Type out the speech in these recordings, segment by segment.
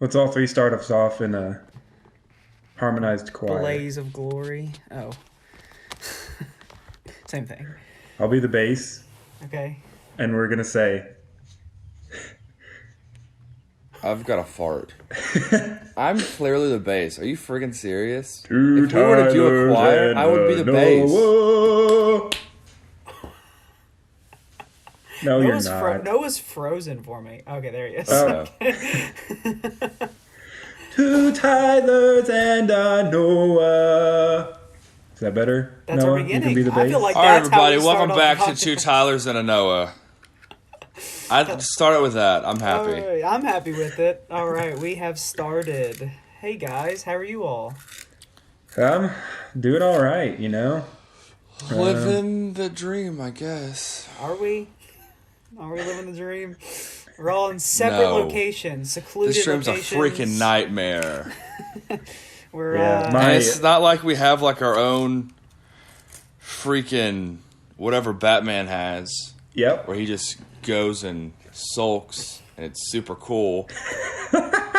Let's all three start us off in a harmonized choir. Blaze of Glory. Oh, same thing. I'll be the bass, Okay. and we're gonna say, I've got a fart. I'm clearly the bass. Are you friggin' serious? Two If we were to do a Tylers choir, and I would be a the bass. Noah. No, you're not. Noah's frozen for me. Okay, there he is. Oh. So, Two Tylers and a Noah. Is that better? That's Noah, our you can beginning. be the I bass. feel like all right, that's how everybody, we start welcome off back the to Two podcast. Tylers and a Noah. I started with that. I'm happy. All right, I'm happy with it. All right, we have started. Hey guys, how are you all? I'm doing all right, you know. Living the dream, I guess. Are we? Are we living the dream? We're all in separate No. locations, secluded This dream's locations. a freaking nightmare. We're Yeah, And it's not like we have like our own freaking whatever Batman has, Yep. where he just goes and sulks, and it's super cool.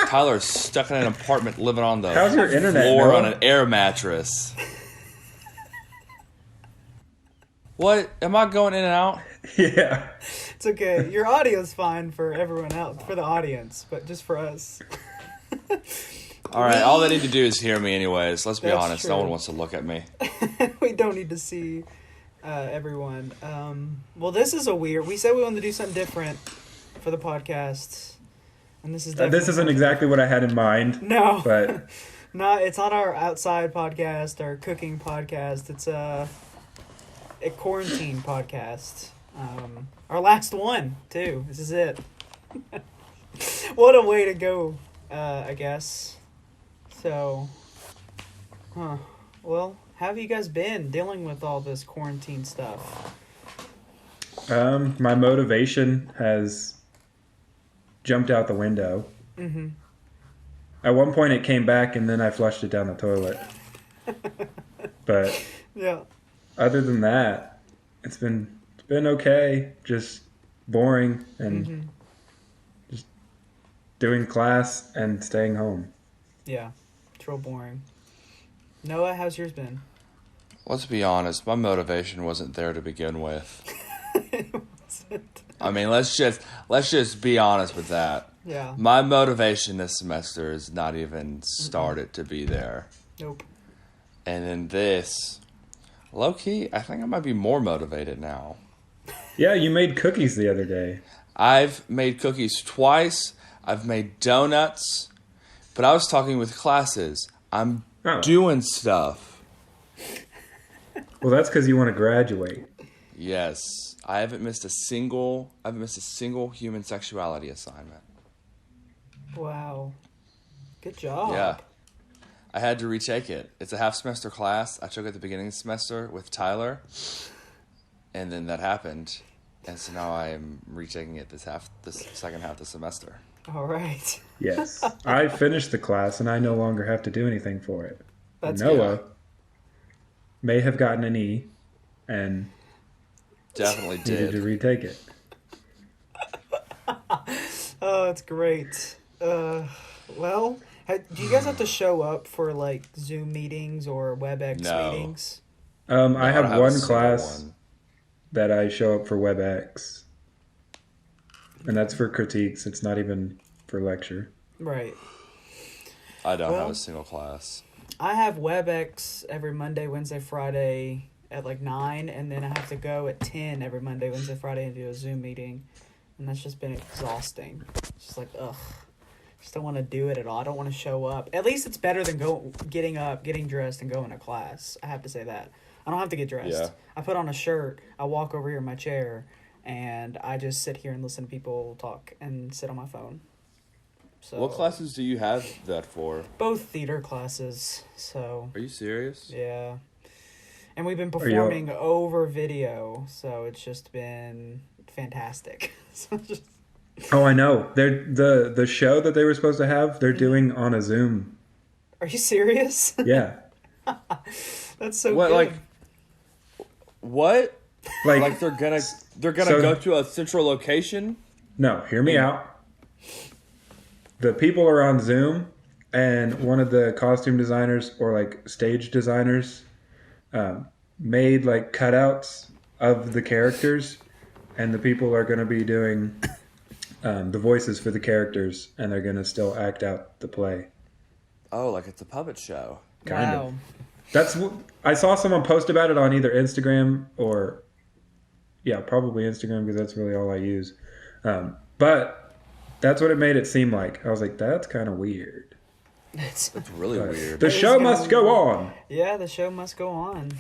Tyler's stuck in an apartment living on the How's your internet, floor Noah? on an air mattress. What? Am I going in and out? Yeah. It's okay. Your audio's fine for everyone else, for the audience, but just for us. All right, all they need to do is hear me anyways. Let's be That's honest, true. no one wants to look at me. We don't need to see everyone. Well, this is a weird. We said we wanted to do something different for the podcast, and this is definitely This isn't exactly what I had in mind, no, but no. It's not our outside podcast, our cooking podcast. It's a quarantine podcast. Our last one too. This is it. What a way to go, I guess. So, well, how have you guys been dealing with all this quarantine stuff? my motivation has jumped out the window. Mm-hmm. At one point, it came back, and then I flushed it down the toilet. But Yeah. other than that, it's been okay. Just boring and Mm-hmm. just doing class and staying home. Yeah. It's real boring. Noah, how's yours been? Let's be honest, my motivation wasn't there to begin with. I mean, let's just be honest with that. Yeah. My motivation this semester is not even started to be there. Nope. And then this, low key, I think I might be more motivated now. Yeah, you made cookies the other day. I've made cookies twice. I've made donuts. But I was talking with classes. I'm Oh. doing stuff. Well, that's because you want to graduate. Yes. I haven't missed a single human sexuality assignment. Wow. Good job. Yeah. I had to retake it. It's a half semester class. I took it at the beginning of the semester with Tyler. And then that happened. And so now I'm retaking it this second half of the semester. All right. Yes. I finished the class, and I no longer have to do anything for it. That's Noah may have gotten an E and Definitely needed to did. retake it. Oh, that's great. Well, do you guys have to show up for like Zoom meetings or WebEx No. meetings? I No, have don't a one single class one. that I show up for WebEx, and that's for critiques. It's not even for lecture. Right. I don't have Well- a single class. I have WebEx every Monday, Wednesday, Friday at like 9, and then I have to go at 10 every Monday, Wednesday, Friday and do a Zoom meeting. And that's just been exhausting. It's just like, ugh. Just don't want to do it at all. I don't want to show up. At least it's better than getting up, getting dressed, and going to class. I have to say that. I don't have to get dressed. Yeah. I put on a shirt, I walk over here in my chair, and I just sit here and listen to people talk and sit on my phone. So What classes do you have that for? Both theater classes. So Are you serious? yeah. And we've been you- performing over video, so it's just been fantastic. So it's just, Oh, I know. They're the show that they were supposed to have. They're doing on a Zoom. are you serious? Yeah, That's so What good. like what? like Like they're gonna So- go to a central location? no. Hear me out. the people are on Zoom, and one of the costume designers or like stage designers made like cutouts of the characters, and the people are going to be doing the voices for the characters, and they're going to still act out the play. Oh, like it's a puppet show. Kind of. Wow. That's what I saw someone post about it on either Instagram or, yeah, probably Instagram because that's really all I use. But that's what it made it seem like. I was like, that's kind of weird. It's, It's really But weird. the is show kinda must go weird. on. yeah, the show must go on.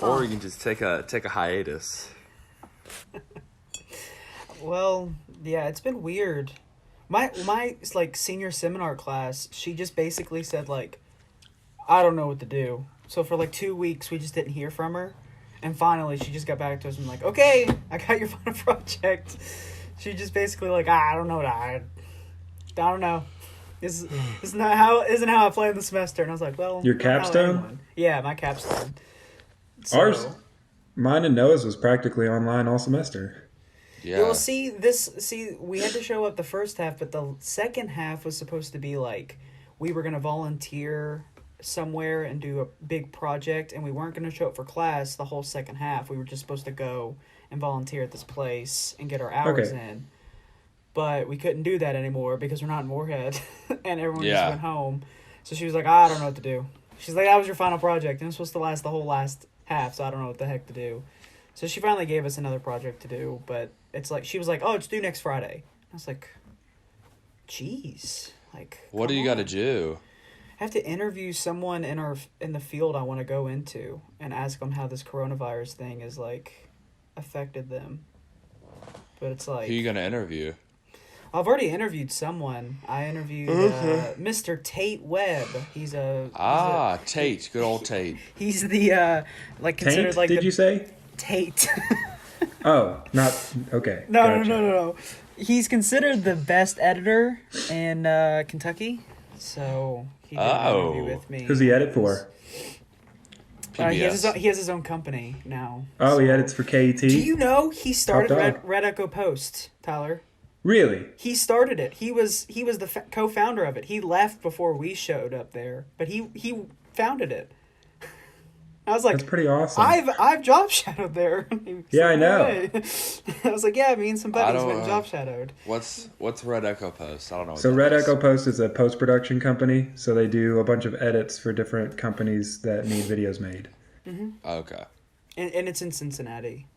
Or you can just take a hiatus. Well, yeah, it's been weird. My like senior seminar class, she just basically said like, I don't know what to do. So for like 2 weeks, we just didn't hear from her, and finally she just got back to us and like, okay, I got your final project. She just basically like, I don't know what I don't know. This isn't how I planned the semester. And I was like, well, Your not how capstone? anyone- Yeah, my capstone. Ours, mine and Noah's was practically online all semester. Yeah. Yeah, well, we had to show up the first half, but the second half was supposed to be like we were going to volunteer somewhere and do a big project, and we weren't going to show up for class the whole second half. We were just supposed to go and volunteer at this place and get our hours Okay. in. But we couldn't do that anymore because we're not in Moorhead, and everyone Yeah. just went home. So she was like, I don't know what to do. She's like, that was your final project, and it's supposed to last the whole last half, so I don't know what the heck to do. So she finally gave us another project to do, but it's like she was like, "Oh, it's due next Friday." I was like, "Jeez, like What do come you got to on. do? I have to interview someone in the field I want to go into and ask them how this coronavirus thing has like affected them." But it's like Who you gonna interview? I've already interviewed someone. I interviewed Mr. Tate Webb. Tate, good old Tate. He's the like considered Taint, like did the you say? Tate. Oh, not okay. No, gotcha. no. He's considered the best editor in Kentucky, so he did an interview with me. Who's he edit for? PBS. He has his own company now. Oh, so. he edits for KET. Do you know he started Top dog. Red Echo Post, Tyler? Really? He started it. He was the co-founder of it. He left before we showed up there, but he founded it. I was like, That's pretty awesome. I've job shadowed there. Yeah, I know. way." I was like, yeah, me and some buddies don't went and know. job shadowed. What's Red Echo Post? I don't know. What So that Red is. Echo Post is a post-production company. So they do a bunch of edits for different companies that need videos made. Okay. And it's in Cincinnati.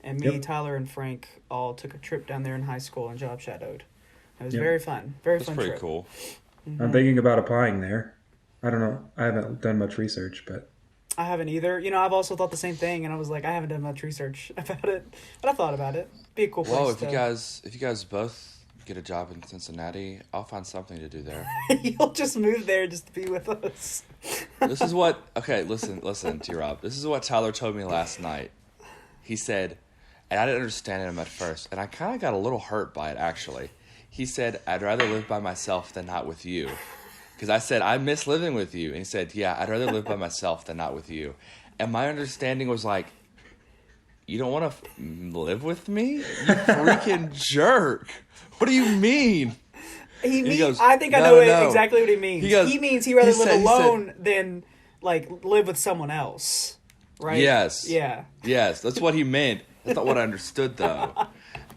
And me, Yep. Tyler, and Frank all took a trip down there in high school and job shadowed. It was Yep. very fun. Very That's fun pretty trip. cool. I'm thinking about applying there. I don't know. I haven't done much research, but I haven't either. You know, I've also thought the same thing, and I was like, I haven't done much research about it, but I thought about it. Be a cool place. Well, if to... you guys both get a job in Cincinnati, I'll find something to do there. You'll just move there just to be with us. This is what. Okay, listen, T-Rob. This is what Tyler told me last night. He said, and I didn't understand him at first, and I kind of got a little hurt by it actually. He said, "I'd rather live by myself than not with you." Because I said, I miss living with you. And he said, yeah, I'd rather live by myself than not with you. And my understanding was like, you don't want to live with me? You freaking jerk. What do you mean? He goes, I think I "No, know no." exactly what he means. He goes- he means he'd rather he live said- he alone than, like, live with someone else. Right? Yes. Yeah. Yes, that's what he meant. That's not what I understood, though.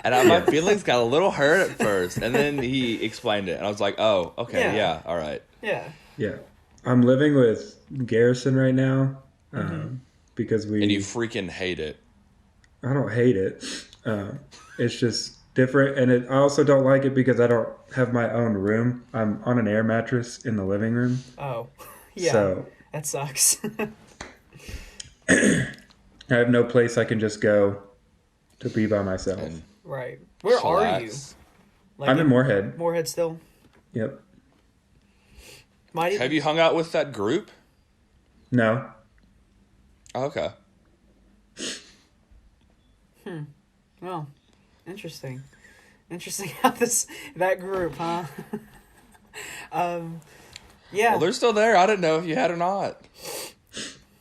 And my feelings got a little hurt at first. And then he explained it. And I was like, oh, okay, Yeah. yeah all right. Yeah. yeah. I'm living with Garrison right now because we. And you freaking hate it. I don't hate it. It's just different, and I also don't like it because I don't have my own room. I'm on an air mattress in the living room. Oh. Yeah. So That sucks. I have no place I can just go to be by myself. And right. Where are you? chillax. Like I'm in Moorhead. Moorhead still? Yep. Why did Have you hung out with that group? No. Oh, okay. Oh, interesting. Interesting how that group, huh? Yeah. Well, they're still there. I didn't know if you had or not.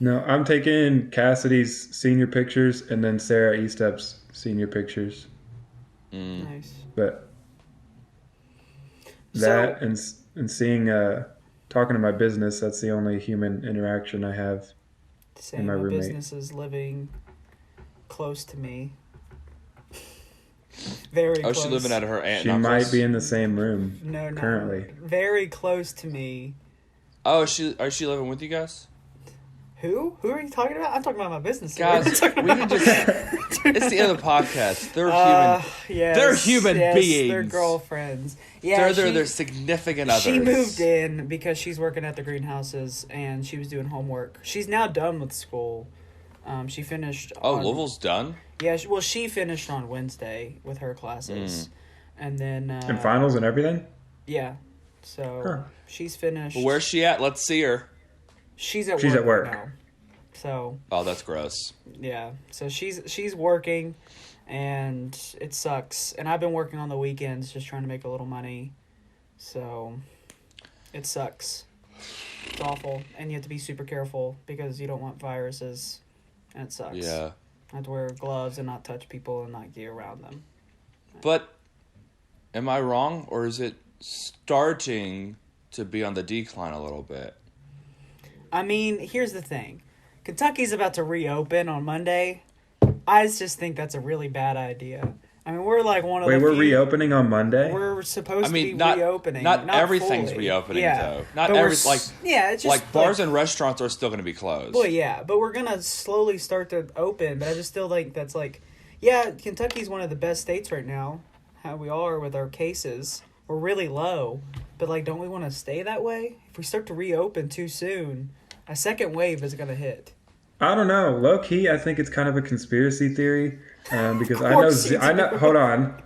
No, I'm taking Cassidy's senior pictures and then Sarah Eastup's senior pictures. Nice. But That and seeing talking to my business. That's the only human interaction I have. Saying my my roommate. business is living close to me. Very Oh, close. she living at her aunt. She and might uncle's? be in the same room No, currently. very close to me. Oh, is she living with you guys? Who? Who are you talking about? I'm talking about my business. Guys, we can just. It's the end of the podcast. They're human. Yes, They're human beings. They're girlfriends. Yeah, They're their significant others. She moved in because she's working at the greenhouses and she was doing homework. She's now done with school. She finished. Oh, on, Louisville's done? Yeah, she finished on Wednesday with her classes, and then And finals and everything. yeah, so Huh. she's finished. Well, where's she at? Let's see her. She's at She's work at work. right now. So Oh, that's gross. yeah, so she's working, and it sucks. And I've been working on the weekends, just trying to make a little money. So it sucks. It's awful, and you have to be super careful because you don't want viruses, and it sucks. Yeah. I have to wear gloves and not touch people and not get around them. But am I wrong, or is it starting to be on the decline a little bit? I mean, here's the thing. Kentucky's about to reopen on Monday. I just think that's a really bad idea. I mean, we're like one of Wait, the we're few, reopening on Monday. We're supposed I mean, to be not reopening. Not everything's fully. reopening Yeah. though. Not But we're every yeah, it's just like bars and restaurants are still going to be closed. Well, yeah, but we're gonna slowly start to open. But I just still think that's like, yeah, Kentucky's one of the best states right now. How we are with our cases, we're really low. But like, don't we want to stay that way? If we start to reopen too soon, a second wave is gonna hit. I don't know. Low key, I think it's kind of a conspiracy theory because Of course you I know. do. Hold on,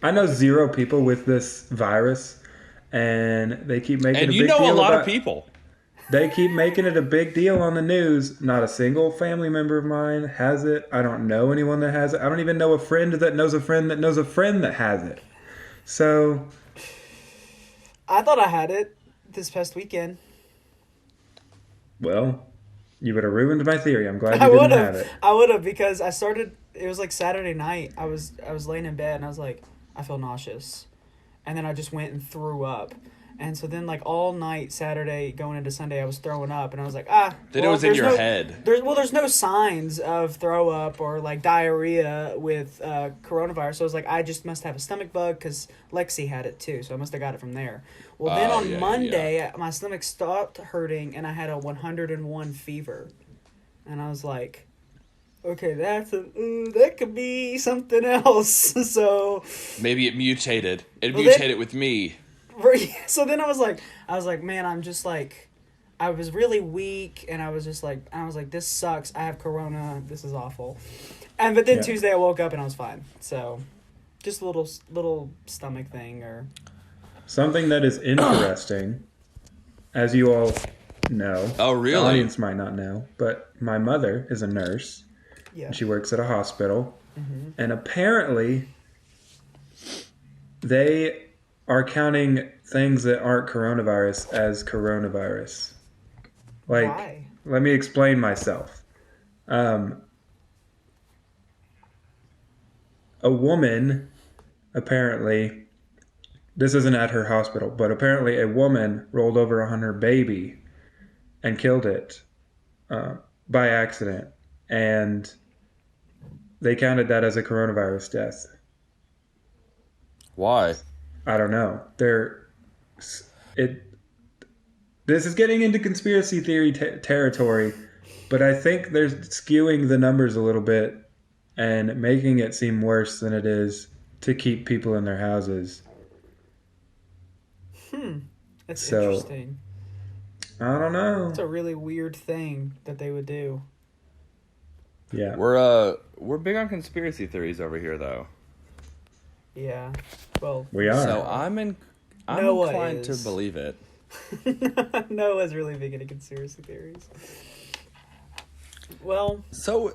I know 0 people with this virus, and they keep making and a you big know deal a lot about, of people. They keep making it a big deal on the news. Not a single family member of mine has it. I don't know anyone that has it. I don't even know a friend that knows a friend that knows a friend that has it. So, I thought I had it this past weekend. well, you would have ruined my theory. I'm glad I you would didn't have have. it. I would have because I started. It was like Saturday night. I was laying in bed and I was like, I feel nauseous, and then I just went and threw up, and so then like all night Saturday going into Sunday I was throwing up, and I was like Then it was in there's your no, head. There's no signs of throw up or like diarrhea with coronavirus. So I was like, I just must have a stomach bug because Lexi had it too, so I must have got it from there. Well, then on yeah, Monday my stomach stopped hurting and I had a 101 fever. And I was like, okay, that could be something else. So, Maybe it mutated. It Well, mutated with me. so then I was like, man, I'm just like, I was really weak, and I was like, this sucks. I have corona. This is awful. But then Yeah. Tuesday I woke up and I was fine. So, just a little stomach thing or. Something that is interesting, as you all know. Oh, The really? audience might not know, but my mother is a nurse. Yeah. And she works at a hospital. And apparently, they are counting things that aren't coronavirus as coronavirus. Like, Why? let me explain myself. A woman, apparently, this isn't at her hospital, but apparently a woman rolled over on her baby and killed it by accident. And they counted that as a coronavirus death. Why? I don't know. This is getting into conspiracy theory territory, but I think they're skewing the numbers a little bit and making it seem worse than it is to keep people in their houses. That's So- interesting. I don't know. It's a really weird thing that they would do. Yeah. We're big on conspiracy theories over here, though. Yeah. Well, We are. So I'm Noah inclined is. to believe it. Noah's really big into conspiracy theories. Well, So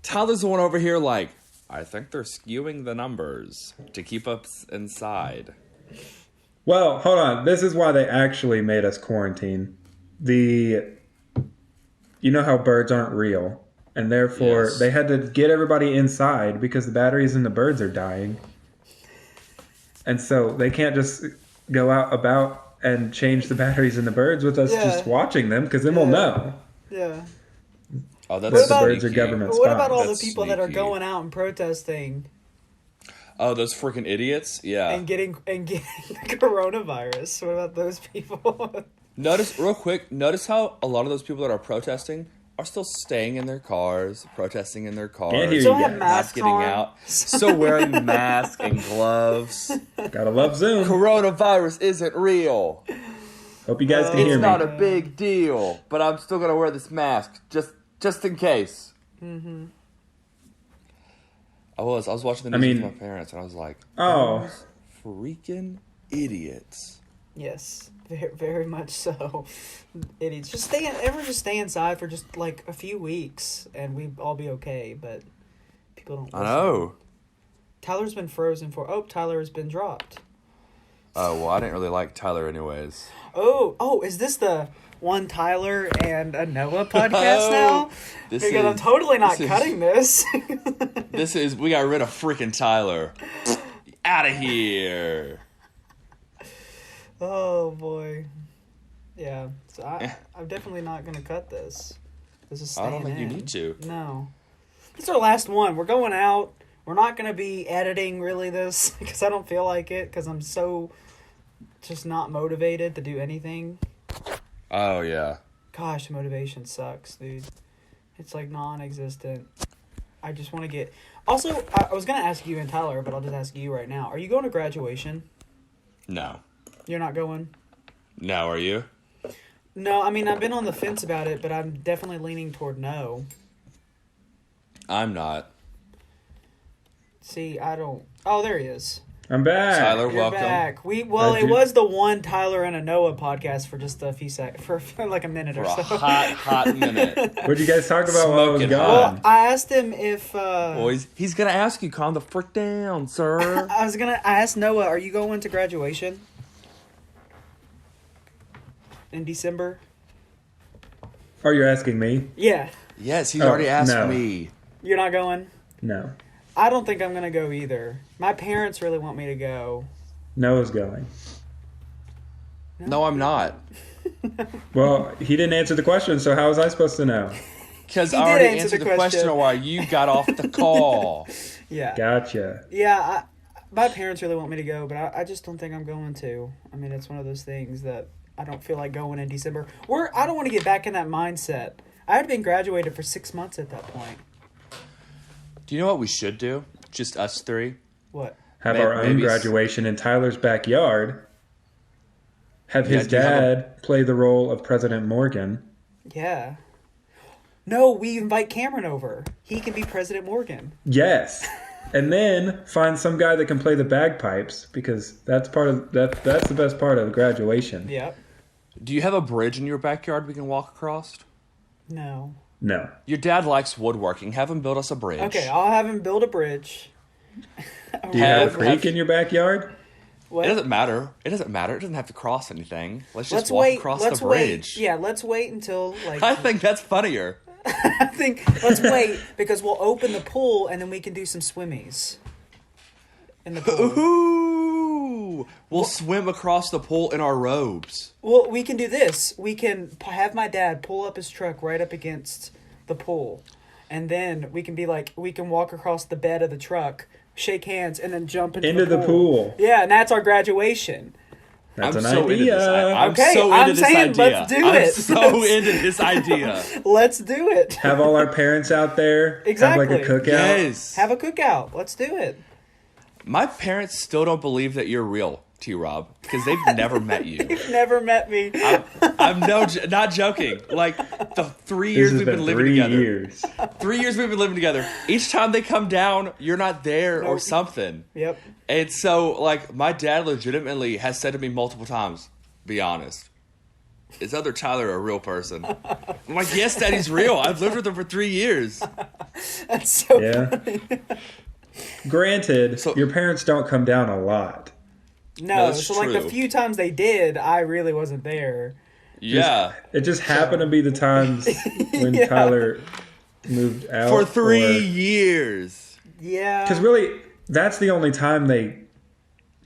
Tyler's the one over here like, I think they're skewing the numbers to keep us inside. Well, hold on. This is why they actually made us quarantine. You know how birds aren't real, and therefore Yes. they had to get everybody inside because the batteries in the birds are dying. And so they can't just go out about and change the batteries in the birds with us Yeah. just watching them, because then we'll Yeah. know Yeah. Oh, that's What about- the birds are sneaky. government But what about all That's the people that are sneaky. going out and protesting Oh, those freaking idiots! Yeah. and getting the coronavirus? What about those people? Notice real quick. Notice how a lot of those people that are protesting are still staying in their cars, protesting in their cars. Can't hear Still you have guys. masks Not getting on. out. Still wearing masks and gloves. Gotta love Zoom. Coronavirus isn't real. Hope you guys can It's hear It's me. not a big deal, but I'm still gonna wear this mask just in case. Mm-hmm. I was watching the I news mean- with my parents, and I was like, Oh. "Those freaking idiots." Yes, very, very much so. Idiots. Everyone just stay inside for just like a few weeks, and we all be okay. But people don't. I listen. know. Tyler's been frozen for. Oh, Tyler has been dropped. Oh well, I didn't really like Tyler anyways. Oh, is this the one Tyler and a Noah podcast now? This Because I'm is- totally not this is- cutting this. We got rid of freaking Tyler. Out of here. Oh boy. Yeah. So I'm definitely not gonna cut this. This is staying I don't think you in. need to. No. This is our last one. We're going out. We're not gonna be editing really this because I don't feel like it because I'm so just not motivated to do anything. Oh yeah. Gosh, motivation sucks, dude. It's like non-existent. I just want to get. Also, I was gonna ask you and Tyler, but I'll just ask you right now. Are you going to graduation? No. You're not going? No, are you? No, I mean I've been on the fence about it, but I'm definitely leaning toward no. I'm not. See, I don't. Oh, there he is. I'm back. Tyler, You're welcome. back. It you- was the one Tyler and a Noah podcast for just a few seconds, for like a minute For or a so. hot minute. What'd you guys talk about while I was Smoking gone? Well, I asked him if. Boys, he's gonna ask you, calm the frick down, sir. I asked Noah, are you going to graduation in December? Oh, you're asking me? Yeah, Yes, he's Oh, already asked no. me. you're not going. No. I don't think I'm gonna go either. My parents really want me to go. Noah's going. No, I'm not. Well, he didn't answer the question, so how was I supposed to know? Because He I did already answer answered the the question question. while you got off the call. Yeah, Gotcha. yeah. My parents really want me to go, but I just don't think I'm going to. I mean, it's one of those things that I don't feel like going in December. I don't want to get back in that mindset. I had been graduated for 6 months at that point. Do you know what we should do? Just us three? What? Have May- our own maybe s- graduation in Tyler's backyard. Have his Yeah, do you have dad play the role of President Morgan. Yeah. No, we invite Cameron over. He can be President Morgan. Yes. And then find some guy that can play the bagpipes, because that's part of that's the best part of graduation. Yep. Do you have a bridge in your backyard we can walk across? No. No. Your dad likes woodworking. Have him build us a bridge. Okay, I'll have him build a bridge. Do you have a Have- creek in your backyard? What? It doesn't matter. It doesn't matter. It doesn't have to cross anything. Let's just Let's walk wait. across Let's the wait. bridge. Yeah, let's wait until like I think that's funnier. I think let's wait because we'll open the pool and then we can do some swimmies in the pool. Ooh! We'll swim across the pool in our robes. Well, we can do this. We can have my dad pull up his truck right up against the pool, and then we can be like, we can walk across the bed of the truck, shake hands, and then jump into Into the pool. Yeah, and that's our graduation. That's I'm an so idea. into this. I'm Okay, so I'm into this saying idea. let's do I'm it. so Let's- into this idea. Let's do it. Have all our parents out there. Exactly. Have like a cookout. Yes. Have a cookout. Let's do it. My parents still don't believe that you're real, T-Rob, because they've never met you. You've never met me. I'm not joking. Like the 3 This years has we've been been living 3 together. years. 3 years we've been living together. Each time they come down, you're not there or Nope. something. Yep. And so, like, my dad legitimately has said to me multiple times, "Be honest, is other Tyler a real person?" I'm like, "Yes, Daddy's real. I've lived with him for 3 years." That's so Yeah. funny. Granted, So- your parents don't come down a lot. No, that's so like the true. few times they did, I really wasn't there. Yeah, It just happened to be the times when Yeah. Tyler moved out. for 3 years. Yeah. Because really, that's the only time they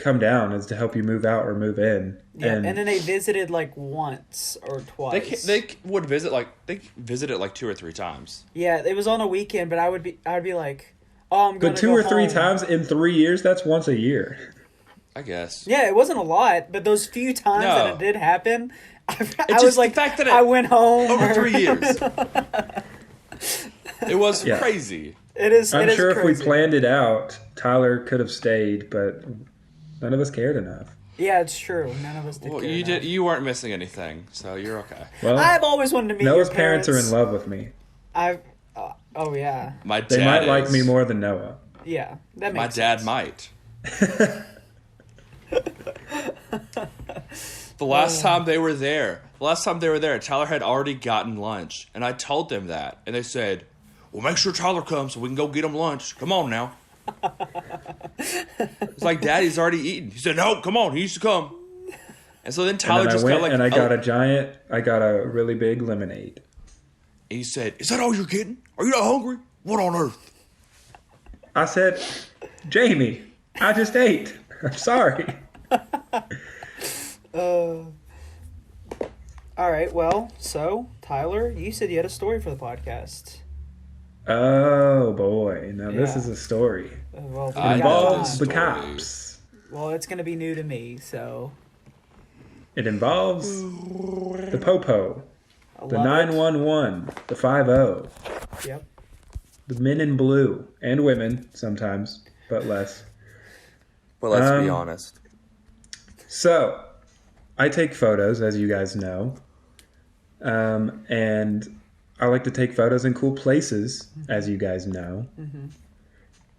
come down is to help you move out or move in. Yeah, and then they visited like once or twice. They would visit they visited like 2 or 3 times. Yeah, it was on a weekend, but I would be like, oh, I'm going But to 2 go or 3 home. times in 3 years, that's once a year. I guess. Yeah, it wasn't a lot, but those few times No. that it did happen, I just was the like, fact that it- I went home Over or- 3 years. It was Yeah. crazy. It is. I'm it is sure if we crazy. planned it out, Tyler could have stayed, but none of us cared enough. Yeah, it's true. None of us did. Well, care you enough. you weren't missing anything, so you're okay. Well, I've always wanted to meet Noah's your parents are in love with me. I've. Oh yeah, My dad They might like is. me more than Noah. yeah. That My makes dad sense. might. The last time they were there, Tyler had already gotten lunch, and I told them that, and they said, "Well, make sure Tyler comes so we can go get him lunch. Come on now." It's like Daddy's already eaten. He said, "No, come on, he needs to come." And so then Tyler And then just I got went like, and I got a really big lemonade. and he said, "Is that all you're getting? Are you not hungry? What on earth?" I said, Jamie, I just ate. I'm sorry. All right. Well, so Tyler, you said you had a story for the podcast. Oh boy. Now this Yeah. is a story. Well, It we I got know involves time. the story. cops. Well, it's gonna be new to me, so It involves the Popo, I the love 911, the 50, it. Yep. the men in blue, and women sometimes, but less. But let's be Um, honest. So, I take photos, as you guys know, and I like to take photos in cool places, as you guys know.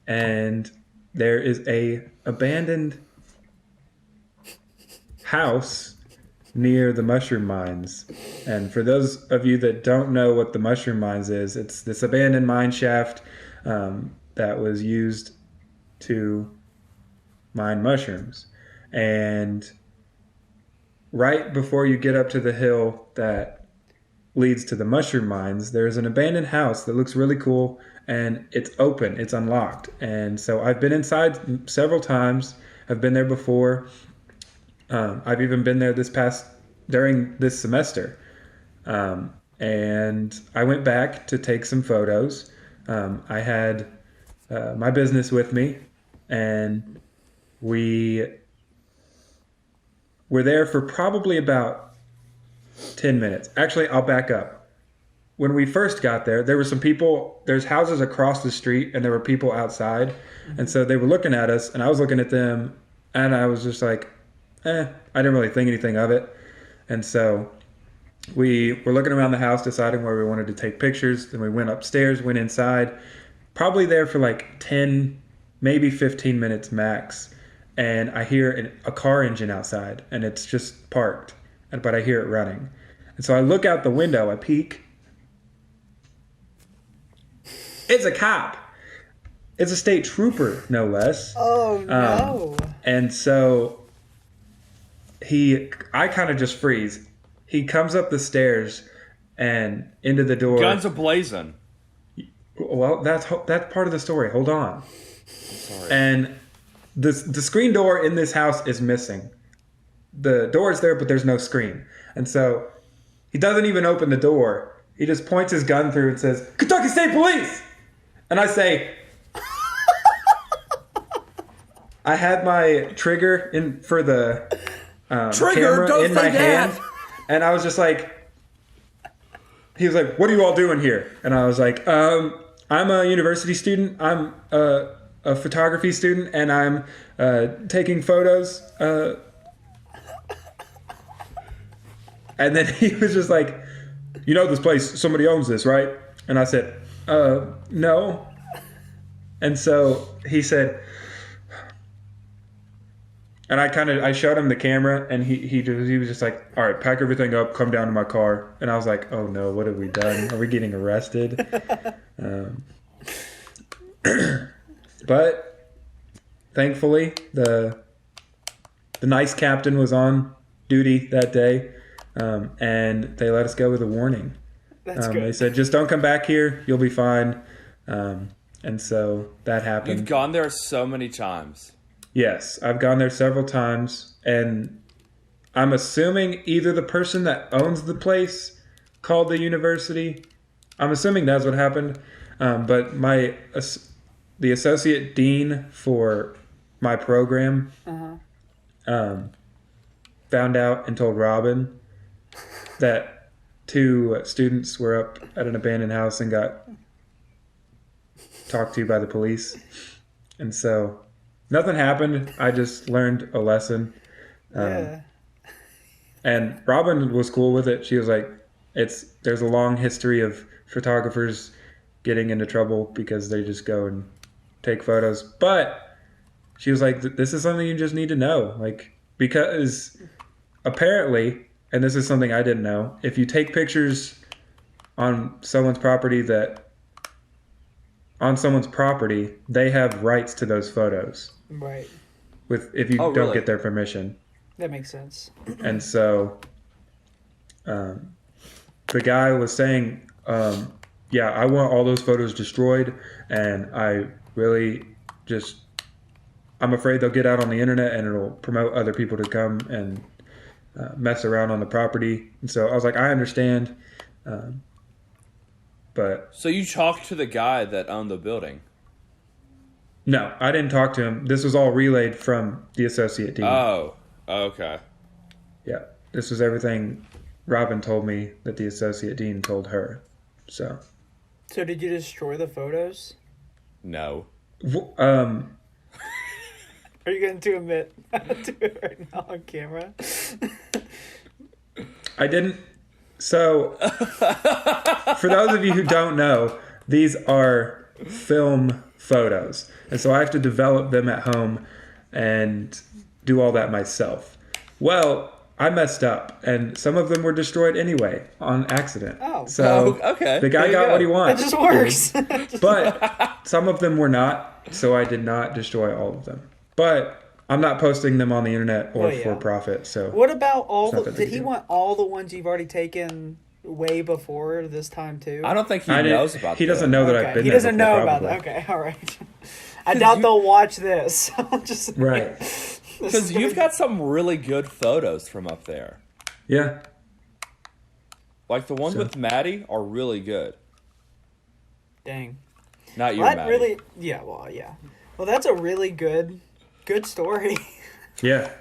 And there is a abandoned house near the mushroom mines. And for those of you that don't know what the mushroom mines is, it's this abandoned mine shaft that was used to mine mushrooms. And right before you get up to the hill that leads to the mushroom mines, there's an abandoned house that looks really cool, and it's open, it's unlocked. And so I've been inside several times. I've been there before. I've even been there during this semester. And I went back to take some photos. I had my business with me, and we were there for probably about 10 minutes. Actually, I'll back up. When we first got there, there were some people, there's houses across the street, and there were people outside. And so they were looking at us, and I was looking at them, and I was just like, I didn't really think anything of it. And so we were looking around the house, deciding where we wanted to take pictures. Then we went upstairs, went inside, probably there for like 10, maybe 15 minutes max. And I hear a car engine outside, and it's just parked, but I hear it running. And so I look out the window, I peek. It's a cop. It's a state trooper, no less. Oh no. And so I kind of just freeze. He comes up the stairs and into the door. Guns ablazing. Well, that's part of the story. Hold on. Sorry. And the screen door in this house is missing. The door is there, but there's no screen. And so he doesn't even open the door. He just points his gun through and says, "Kentucky State Police!" And I say, I had my trigger in for the camera don't in my say that. hand. And I was just like, he was like, "What are you all doing here?" And I was like, I'm a university student. I'm a photography student, and I'm taking photos. And then he was just like, "You know this place, somebody owns this, right?" And I said, no. And so he said, and I showed him the camera, and he was just like, "All right, pack everything up, come down to my car." And I was like, "Oh no, what have we done? Are we getting arrested?" But thankfully, the nice captain was on duty that day, and they let us go with a warning. That's good. They said, "Just don't come back here. You'll be fine." And so that happened. You've gone there so many times. Yes, I've gone there several times, and I'm assuming either the person that owns the place called the university. I'm assuming that's what happened. But the associate dean for my program found out and told Robin that two students were up at an abandoned house and got talked to by the police. And so nothing happened. I just learned a lesson. Yeah. And Robin was cool with it. She was like, there's a long history of photographers getting into trouble because they just go and take photos. But she was like, this is something you just need to know. Like, because apparently, and this is something I didn't know, if you take pictures on someone's property, they have rights to those photos Right. if you Oh, don't really? get their permission. That makes sense. And so the guy was saying, yeah, I want all those photos destroyed, and I really I'm afraid they'll get out on the internet and it'll promote other people to come and mess around on the property. And so I was like, I understand, but So you talked to the guy that owned the building? no, I didn't talk to him. This was all relayed from the associate dean. Oh, okay. Yeah, this was everything Robin told me that the associate dean told her. So, So did you destroy the photos? No. Are you going to admit to it right now on camera? I didn't. So, for those of you who don't know, these are film photos. And so I have to develop them at home and do all that myself. Well, I messed up, and some of them were destroyed anyway on accident. Oh. So Oh, okay. the guy There you got go. what he It wanted. just works. But some of them were not, so I did not destroy all of them. But I'm not posting them on the internet or Oh, yeah. for profit. So What about all It's not the... that big Did a he deal. want all the ones you've already taken way before this time, too? I don't think he I didn't- knows about he that. doesn't know that Okay, I've been he there doesn't before, know about probably. that. Okay, all right. I doubt they'll watch this. I'll just Right. Because you've got some really good photos from up there. Yeah. Like the ones So- with Maddie are really good. Dang. Not you, Well, that Maddie. really... Yeah, well, yeah. Well, that's a really good story. Yeah.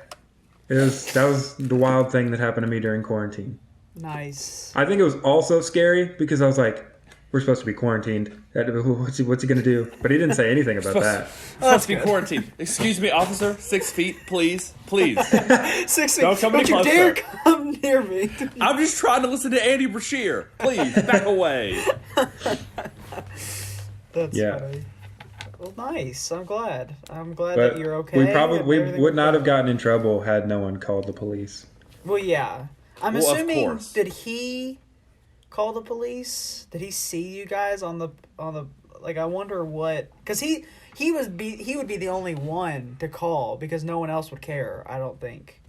That was the wild thing that happened to me during quarantine. Nice. I think it was also scary because I was like, we're supposed to be quarantined. What's he going to do? But he didn't say anything about that. Supposed to be quarantined. Excuse me, officer. 6 feet, please. Please. 6 feet. Don't come any you closer. dare come near me. I'm just trying to listen to Andy Brashear. Please, back away. That's Yeah. funny. Well, nice. I'm glad. I'm glad But that you're okay. we and probably everything would not was have gotten in trouble had no one called the police. Well, yeah. I'm Well, of assuming. course. Did he call the police? Did he see you guys on the? Like, I wonder what, because he would be the only one to call because no one else would care. I don't think.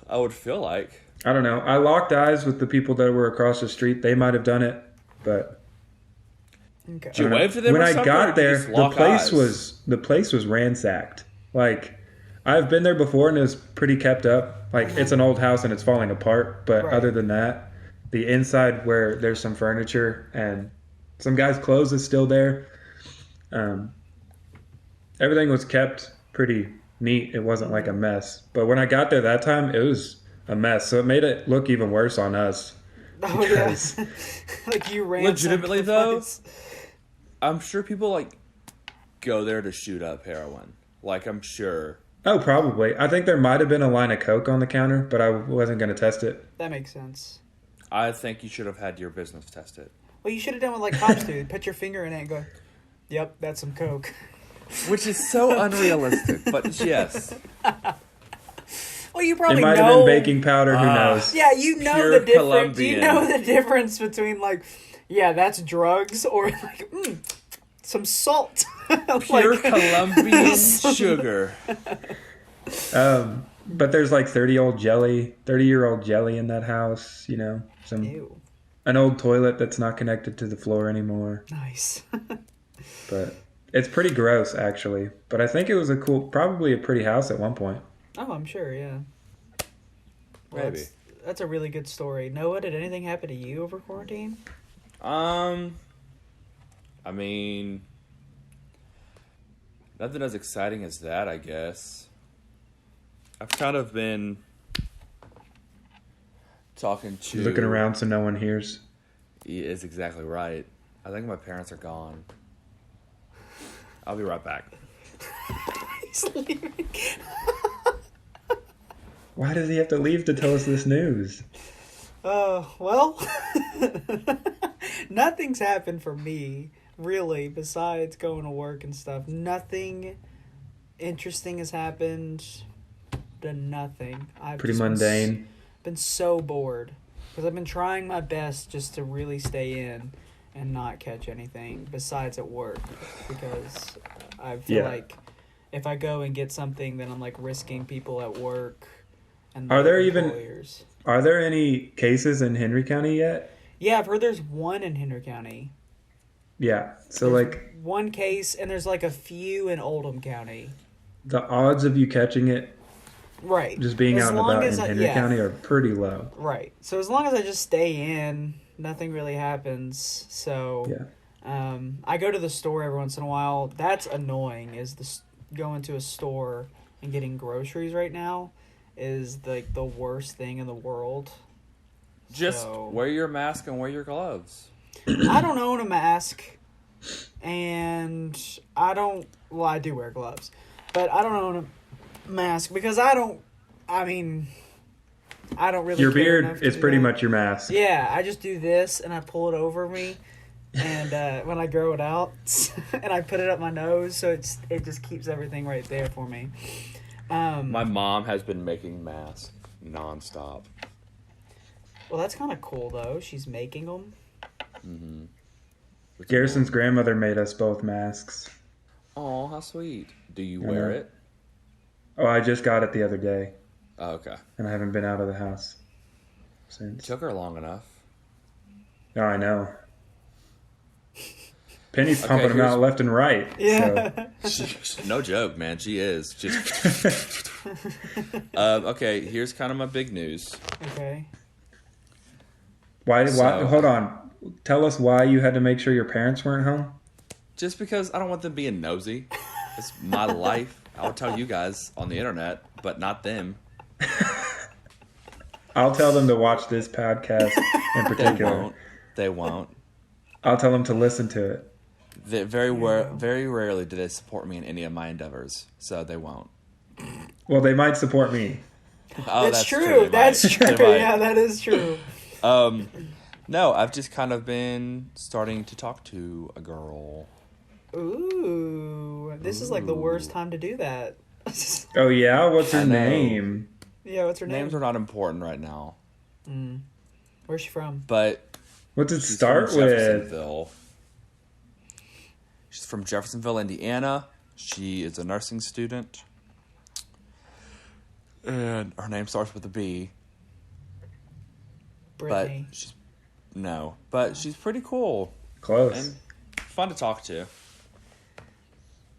I would feel like. I don't know. I locked eyes with the people that were across the street. They might have done it, but Okay. Did you wave to them when or I something, or got did there, you just the lock place eyes? was ransacked. Like, I've been there before and it was pretty kept up. Like, it's an old house and it's falling apart, but Right. other than that, the inside where there's some furniture and some guy's clothes is still there. Everything was kept pretty neat. It wasn't like a mess. But when I got there that time, it was a mess. So it made it look even worse on us. Oh, yeah. Because Like you ran. Legitimately, though? someplace. I'm sure people like go there to shoot up heroin. Like I'm sure. oh, probably. I think there might have been a line of Coke on the counter, but I wasn't going to test it. That makes sense. I think you should have had your business tested. Well, you should have done what like cops do. Put your finger in it and go, "Yep, that's some coke." Which is so unrealistic, but yes. Well, you It probably might know. have been baking powder. Who knows? Yeah, you know Pure the difference. Colombian. You know the difference between like, yeah, that's drugs, or like, some salt. Pure Like, Colombian sugar. But there's like 30-year-old jelly in that house. You know, Ew. an old toilet that's not connected to the floor anymore. Nice. But It's pretty gross, actually. But I think it was probably a pretty house at one point. Oh, I'm sure, yeah. Well, Maybe. That's a really good story. Noah, did anything happen to you over quarantine? I mean, nothing as exciting as that, I guess. I've kind of been talking to... Looking around so no one hears. He is exactly right. I think my parents are gone. I'll be right back. He's leaving. Why does he have to leave to tell us this news? Well, nothing's happened for me, really, besides going to work and stuff. Nothing interesting has happened. Done nothing. I've Pretty just mundane. Been so bored. Because I've been trying my best just to really stay in and not catch anything besides at work. Because I feel like if I go and get something, then I'm like risking people at work. And Are there employers. Are there any cases in Henry County yet? Yeah, I've heard there's one in Henry County. Yeah. So, There's like, one case, and there's like a few in Oldham County. the odds of you catching it Right. just being As out and long about as in I- Henry yeah. County are pretty low. Right. So as long as I just stay in, nothing really happens. So Yeah. I go to the store every once in a while. That's annoying. Is going to a store and getting groceries right now is like the worst thing in the world. Just So- wear your mask and wear your gloves. I don't own a mask, and I don't. Well, I do wear gloves, but I don't own a mask because I don't really. Your care enough beard to is do pretty that. much your mask. Yeah, I just do this and I pull it over me, and when I grow it out, and I put it up my nose, so it just keeps everything right there for me. My mom has been making masks nonstop. Well, that's kind of cool though. She's making them. Garrison's grandmother made us both masks. Oh, how sweet. Do you I wear know. it? Oh, I just got it the other day, Oh, okay. and I haven't been out of the house since. Took her long enough. Oh, I know. Penny's Okay, pumping them here's- out left and right. Yeah. No joke, man. She is. Just. Okay, here's kind of my big news. Okay. Why? So- Hold on. Tell us why you had to make sure your parents weren't home. Just because I don't want them being nosy. It's my life. I'll tell you guys on the internet, but not them. I'll tell them to watch this podcast in They particular. won't. They won't. I'll tell them to listen to it. They very rarely do they support me in any of my endeavors, so they won't. Well, they might support me. Oh, That's true. They That's might. true. They might. Yeah, that is true. No, I've just kind of been starting to talk to a girl. Ooh, this is like the worst time to do that. Oh yeah, what's her I know. name? Yeah, what's her name? Names are not important right now, Where's she from? but What's it she's start from with? Jeffersonville. She's from Jeffersonville, Indiana. She is a nursing student. And her name starts with a B. Brittany. But she's pretty cool Close. and fun to talk to.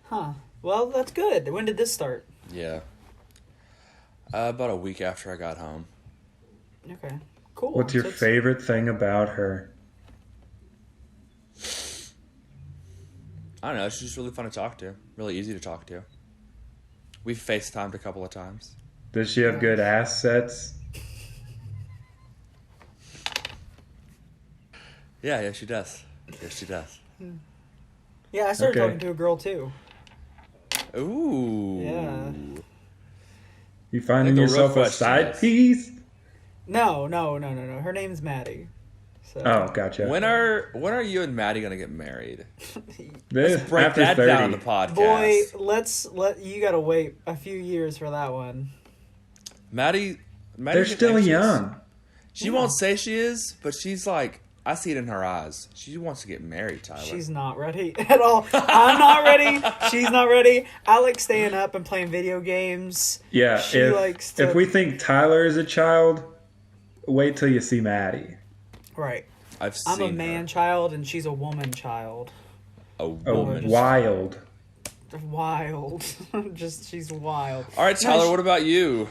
Huh. Well, that's good. When did this start? Yeah. About a week after I got home. Okay. Cool. What's your So it's- favorite thing about her? I don't know. She's just really fun to talk to. Really easy to talk to. We've FaceTimed a couple of times. Does she have good assets? Yeah, she does. Yeah, she does. Yeah, I started Okay. talking to a girl too. Ooh. Yeah. You finding the real yourself a question side is- piece? No. Her name's Maddie. So Oh, gotcha. When are you and Maddie gonna get married? This Break after that 30. down on the podcast. boy, you gotta wait a few years for that one. Maddie They're gets still anxious. young. She won't say she is, but she's like, I see it in her eyes. She wants to get married, Tyler. She's not ready at all. I'm not ready. She's not ready. I like staying up and playing video games. Yeah, She likes to- if we think Tyler is a child, wait till you see Maddie. Right. I've seen I'm a man child and she's a woman child. A A woman. wild Wild. She's wild. All right, No, Tyler. What about you?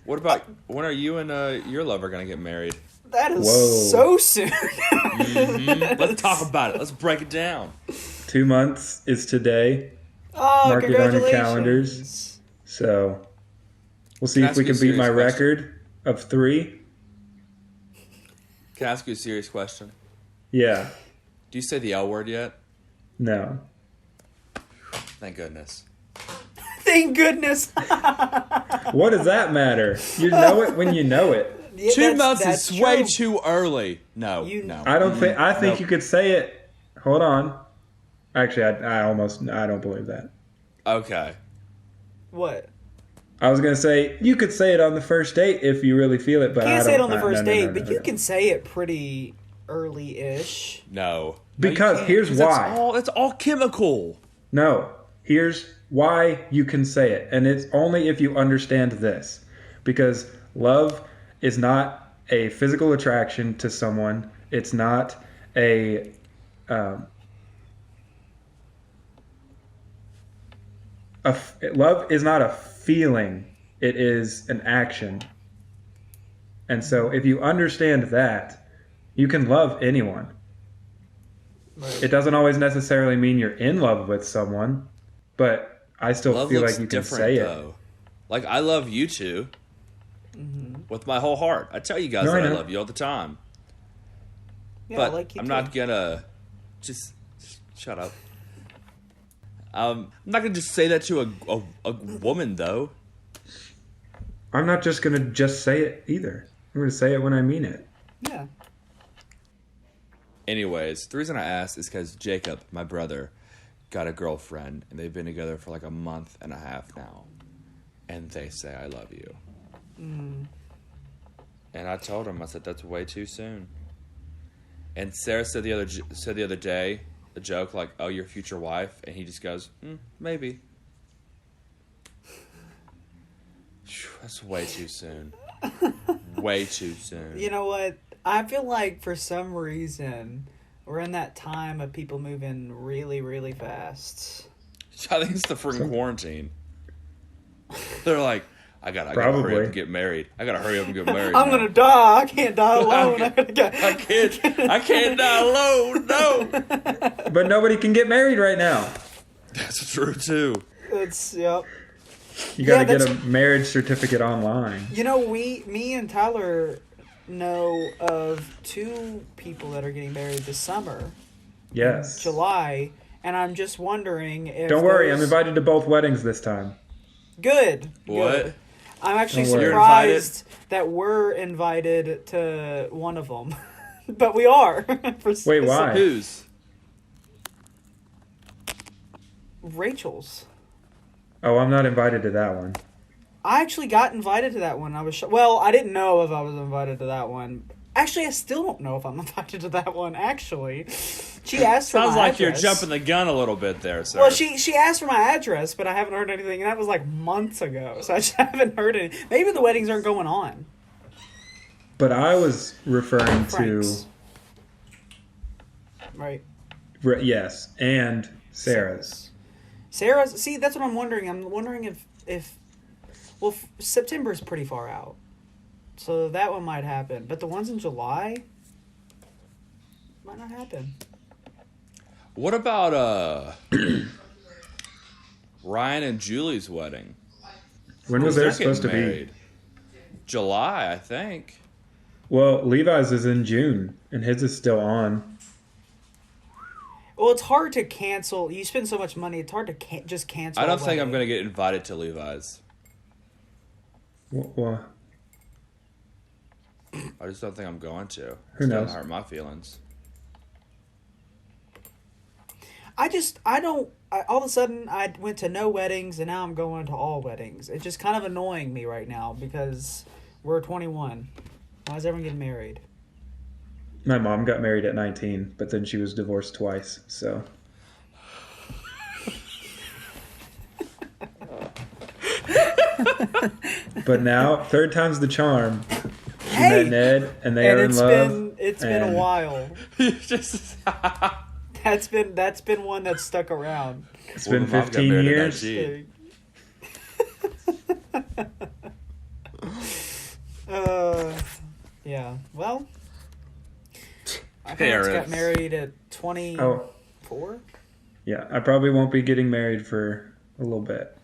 When are you and your lover gonna get married? That is Whoa. so soon. Let's talk about it. Let's break it down. 2 months is today. Oh, Mark it on your congratulations. calendars. So we'll see Can I if ask we you a can beat my serious question? record of 3. Can I ask you a serious question? Yeah. Do you say the L word yet? No. Thank goodness. Thank goodness. What does that matter? You know it when you know it. Yeah, 2 months that's is way true. too early. No, You- no. I don't think. I think Nope. you could say it. Hold on. Actually, I don't believe that. Okay. What? I was gonna say you could say it on the first date if you really feel it, but You I can't don't. say it on the no, first no, no, date, no, but no, you no. can say it pretty early-ish. No. Because No, you can't, here's 'cause why. It's all chemical. No, here's why you can say it, and it's only if you understand this, because love is not a physical attraction to someone. It's not a love is not a feeling. It is an action. And so if you understand that, you can love anyone. Right. It doesn't always necessarily mean you're in love with someone, but I still Love feel looks like you can different say it. though. Like I love you two with my whole heart. I tell you guys No, I that I know. love you all the time. Yeah, But like you I'm too. not gonna just shut up. I'm not gonna just say that to a woman though. I'm not just going to just say it either. I'm going to say it when I mean it. Yeah. Anyways, the reason I asked is because Jacob, my brother, got a girlfriend, and they've been together for like a month and a half now, and they say I love you. And I told him, I said that's way too soon. And Sarah said the other day a joke like, "Oh, your future wife," and he just goes, "Maybe." Phew, that's way too soon. Way too soon. You know what? I feel like for some reason we're in that time of people moving really, really fast. I think it's the freaking quarantine. They're like, I gotta hurry Probably. up and get married. I gotta hurry up and get married. I'm now. gonna die. I can't die alone. I can't die alone. No. But nobody can get married right now. That's true too. It's yep. You got to Yeah, get a marriage certificate online. You know, me and Tyler know of 2 people that are getting married this summer, Yes. July, and I'm just wondering if. Don't worry, I'm those- invited to both weddings this time. Good. What? Good. I'm actually Don't worry. You're surprised that we're invited to one of them, but we are. Wait, why? Whose? Rachel's. Oh, I'm not invited to that one. I actually got invited to that one. I was well, I didn't know if I was invited to that one. Actually, I still don't know if I'm invited to that one. Actually, she asked for Sounds my like you're address. jumping the gun a little bit there, sir. Well, she asked for my address, but I haven't heard anything, and that was like months ago. So I just haven't heard any. Maybe the weddings aren't going on. But I was referring Frank's. Right. to yes, and Sarah's. Sarah's. See, that's what I'm wondering. I'm wondering if well, September is pretty far out, so that one might happen. But the ones in July might not happen. What about Ryan and Julie's wedding? When was They're theirs supposed to getting be? married. July, I think. Well, Levi's is in June, and his is still on. Well, it's hard to cancel. You spend so much money. It's hard to just cancel. I don't a think I'm wedding. going to get invited to Levi's. Well, I just don't think I'm going to. Who It's knows? gonna hurt my feelings. All of a sudden, I went to no weddings, and now I'm going to all weddings. It's just kind of annoying me right now because we're 21. Why is everyone getting married? my mom got married at 19, but then she was divorced twice, so. But now, third time's the charm. She Hey! met Ned, and they And are in love. it's been a and- while. Just That's been one that's stuck around. It's Well, been my mom got 15 married in years. IG. Yeah. Well, my parents got Parents. married at 24. Oh, yeah. I probably won't be getting married for a little bit.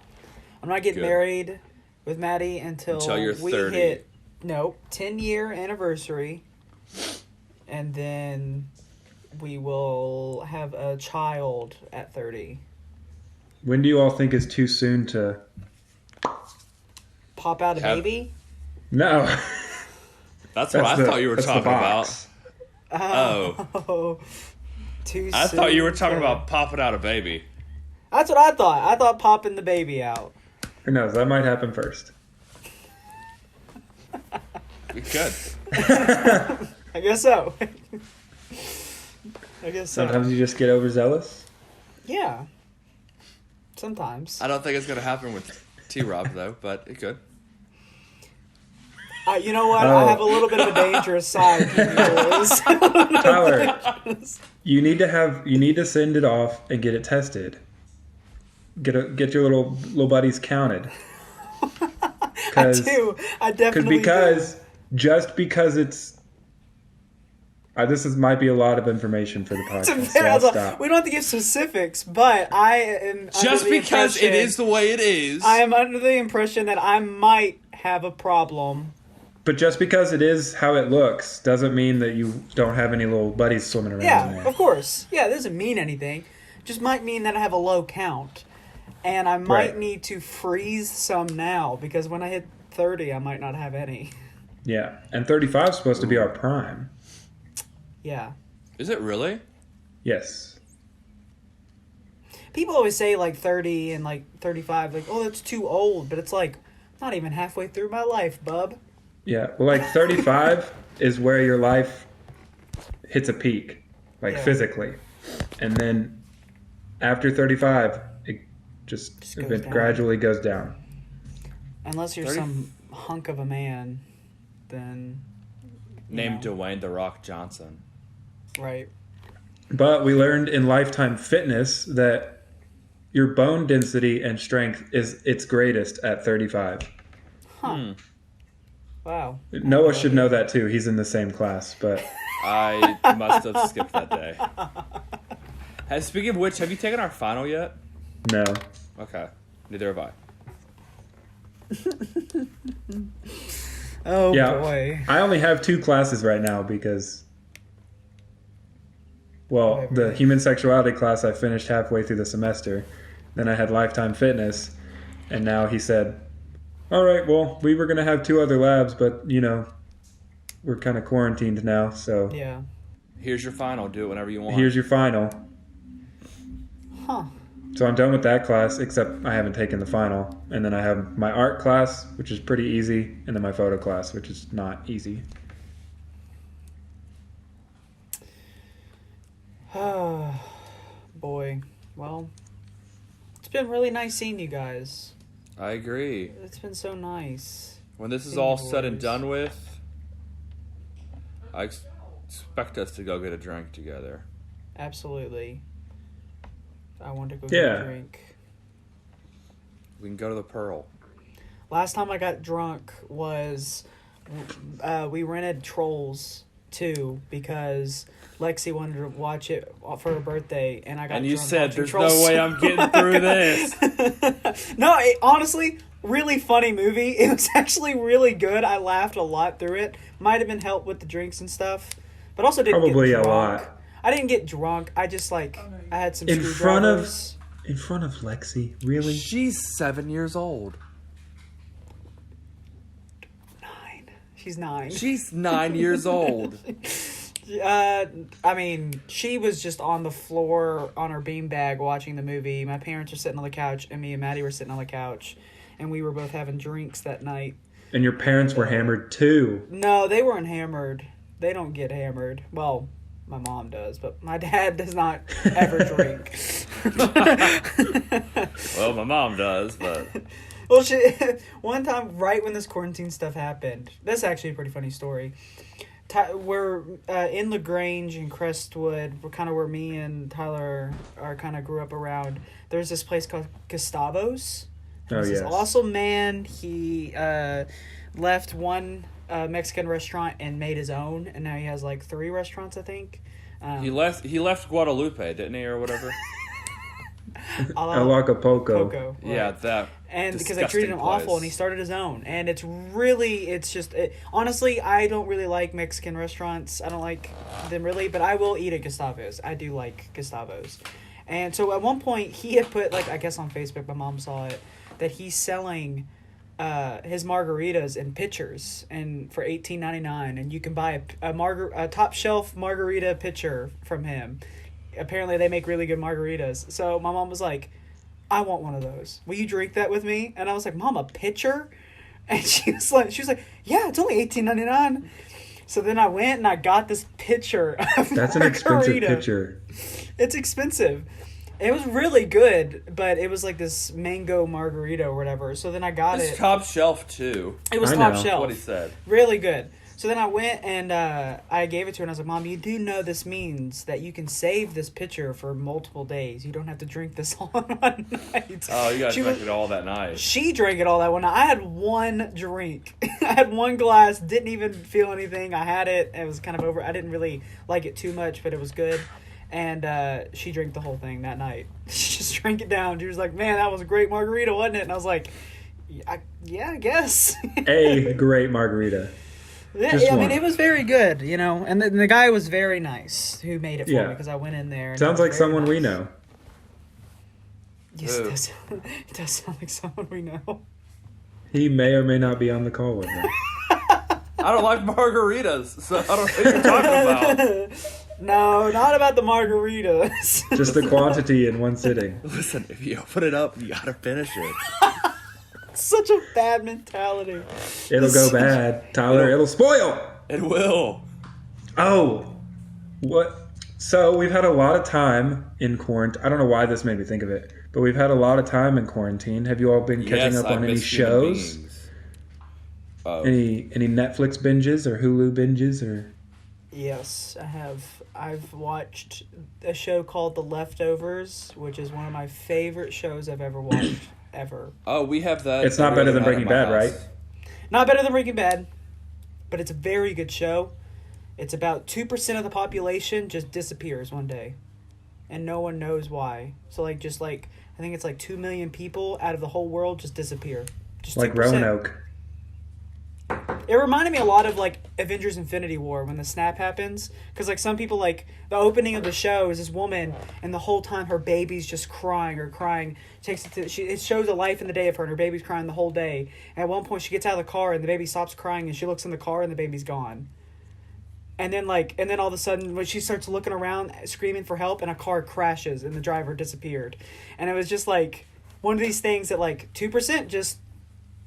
I'm not getting Good. married with Maddie until you're we 30. hit 10-year anniversary, and then we will have a child at 30. When do you all think is too soon to? Pop out a Have- baby? No. That's what I thought you were that's the talking about. box. Oh. Too I thought you were soon talking to- about popping out a baby. That's what I thought. I thought popping the baby out. Who knows? That might happen first. We could. I guess so. I guess so. Sometimes you just get overzealous. Yeah. Sometimes. I don't think it's gonna happen with T-Rob though, but it could. You know what? Oh. I have a little bit of a dangerous side to you boys. Tyler, you need to send it off and get it tested. Get your little buddies counted. I do. I definitely Because just because it's might be a lot of information for the do. podcast. So I'll stop. We don't have to give specifics, but I am under Just the because it impression- is the way it is. I am under the impression that I might have a problem. But just because it is how it looks doesn't mean that you don't have any little buddies swimming around in Yeah, there. of course. Yeah, it doesn't mean anything. Just might mean that I have a low count. And I might Right. need to freeze some now because when I hit 30, I might not have any. Yeah, and 35 is supposed to be our prime. Yeah. Is it really? Yes. People always say like 30 and like 35, like, oh, that's too old. But it's like, not even halfway through my life, bub. Yeah, well, like 35 is where your life hits a peak, like Yeah. physically. And then after 35, it just goes down. gradually goes down. Unless you're 30 some hunk of a man, then, Named know. Dwayne The Rock Johnson. right. But we learned in Lifetime Fitness that your bone density and strength is its greatest at 35. Huh. Wow. Noah should know that too. He's in the same class, but I must have skipped that day. Hey, speaking of which, have you taken our final yet? no. Okay. Neither have I. Oh, Yeah. boy. I only have 2 classes right now because, well, Right, the right. human sexuality class I finished halfway through the semester. Then I had Lifetime Fitness, and now he said, all right, well, we were going to have 2 other labs, but, we're kind of quarantined now, so Yeah. Here's your final. Do it whenever you want. here's your final. Huh. So I'm done with that class, except I haven't taken the final. And then I have my art class, which is pretty easy, and then my photo class, which is not easy. Boy. Well, it's been really nice seeing you guys. I agree. It's been so nice. When this is Seeing all you said and boys. done with, I expect us to go get a drink together. Absolutely. I want to go Yeah. get a drink. We can go to the Pearl. Last time I got drunk was we rented Trolls 2 because Lexi wanted to watch it for her birthday, and I got And you drunk said, watching "There's Trolls no way 2." I'm getting through this." No, honestly, really funny movie. It was actually really good. I laughed a lot through it. Might have been helped with the drinks and stuff, but also didn't Probably get a drunk. lot. I didn't get drunk. I just I had some In front of- screwdrivers. In front of Lexi? Really? She's 7 years old. 9. She's 9. She's 9 years old. I mean, she was just on the floor on her beanbag watching the movie. My parents were sitting on the couch, and me and Maddie were sitting on the couch, and we were both having drinks that night. And your parents were hammered too. No, they weren't hammered. They don't get hammered. Well, my mom does, but my dad does not ever drink. Well, my mom does, but Well, one time, right when this quarantine stuff happened, that's actually a pretty funny story. we're in LaGrange and Crestwood. We're kind of where me and Tyler are kind of grew up around. There's this place called Gustavos. Oh, He's yes. this awesome man. He left one Mexican restaurant and made his own, and now he has like 3 restaurants, I think. He left Guadalupe, didn't he, or whatever? El Acapulco. Poco, right. Yeah, that. And because they treated him disgusting awful, and he place. started his own. And honestly, I don't really like Mexican restaurants. I don't like them really, but I will eat at Gustavos. I do like Gustavos. And so at one point, he had put, like, I guess on Facebook, my mom saw it, that he's selling his margaritas in pitchers and for $18.99, and you can buy a top shelf margarita pitcher from him. Apparently, they make really good margaritas. So my mom was like, I want one of those. Will you drink that with me? And I was like, Mom, a pitcher? And she was like, yeah, it's only $18.99. So then I went and I got this pitcher of That's an expensive margarita. pitcher. It's expensive. It was really good, but it was like this mango margarita or whatever. So then I got It's it. top shelf too. It was I top know. shelf. What he said. Really good. So then I went and I gave it to her and I was like, Mom, you do know this means that you can save this pitcher for multiple days. You don't have to drink this all in one night. Oh, you guys She drank was- it all that night. She drank it all that one night. I had one drink. I had one glass, didn't even feel anything. I had it. It was kind of over. I didn't really like it too much, but it was good. And she drank the whole thing that night. She just drank it down. She was like, man, that was a great margarita, wasn't it? And I was like, yeah, I guess. A great margarita. Yeah, Just I mean, one. it was very good, you know. And the guy was very nice who made it for Yeah. me because I went in there. And Sounds he was like very someone we nice. know. Yes, Who? it does sound like someone we know. He may or may not be on the call with me. I don't like margaritas, so I don't know what you're talking about. No, not about the margaritas. Just the quantity in one sitting. Listen, if you open it up, you gotta finish it. Such a bad mentality. It'll go bad. Tyler, it'll spoil. It will. Oh, what? So we've had a lot of time in quarantine. I don't know why this made me think of it, but we've had a lot of time in quarantine. Have you all been catching Yes, up I on any miss human shows? beings. Oh, Any Netflix binges or Hulu binges or? Yes, I have. I've watched a show called The Leftovers, which is one of my favorite shows I've ever watched, ever. oh, we have that. It's not every better other than night Breaking at my Bad, house. right? Not better than Breaking Bad, but it's a very good show. It's about 2% of the population just disappears one day, and no one knows why. So I think it's like 2 million people out of the whole world just disappear. Just Like 2%. Roanoke. It reminded me a lot of like Avengers Infinity War when the snap happens, because like some people, like the opening of the show is this woman and the whole time her baby's just crying. It shows a life in the day of her, and her baby's crying the whole day, and at one point she gets out of the car and the baby stops crying and she looks in the car and the baby's gone. And then all of a sudden when she starts looking around screaming for help, and a car crashes and the driver disappeared. And it was just like one of these things that like 2% just.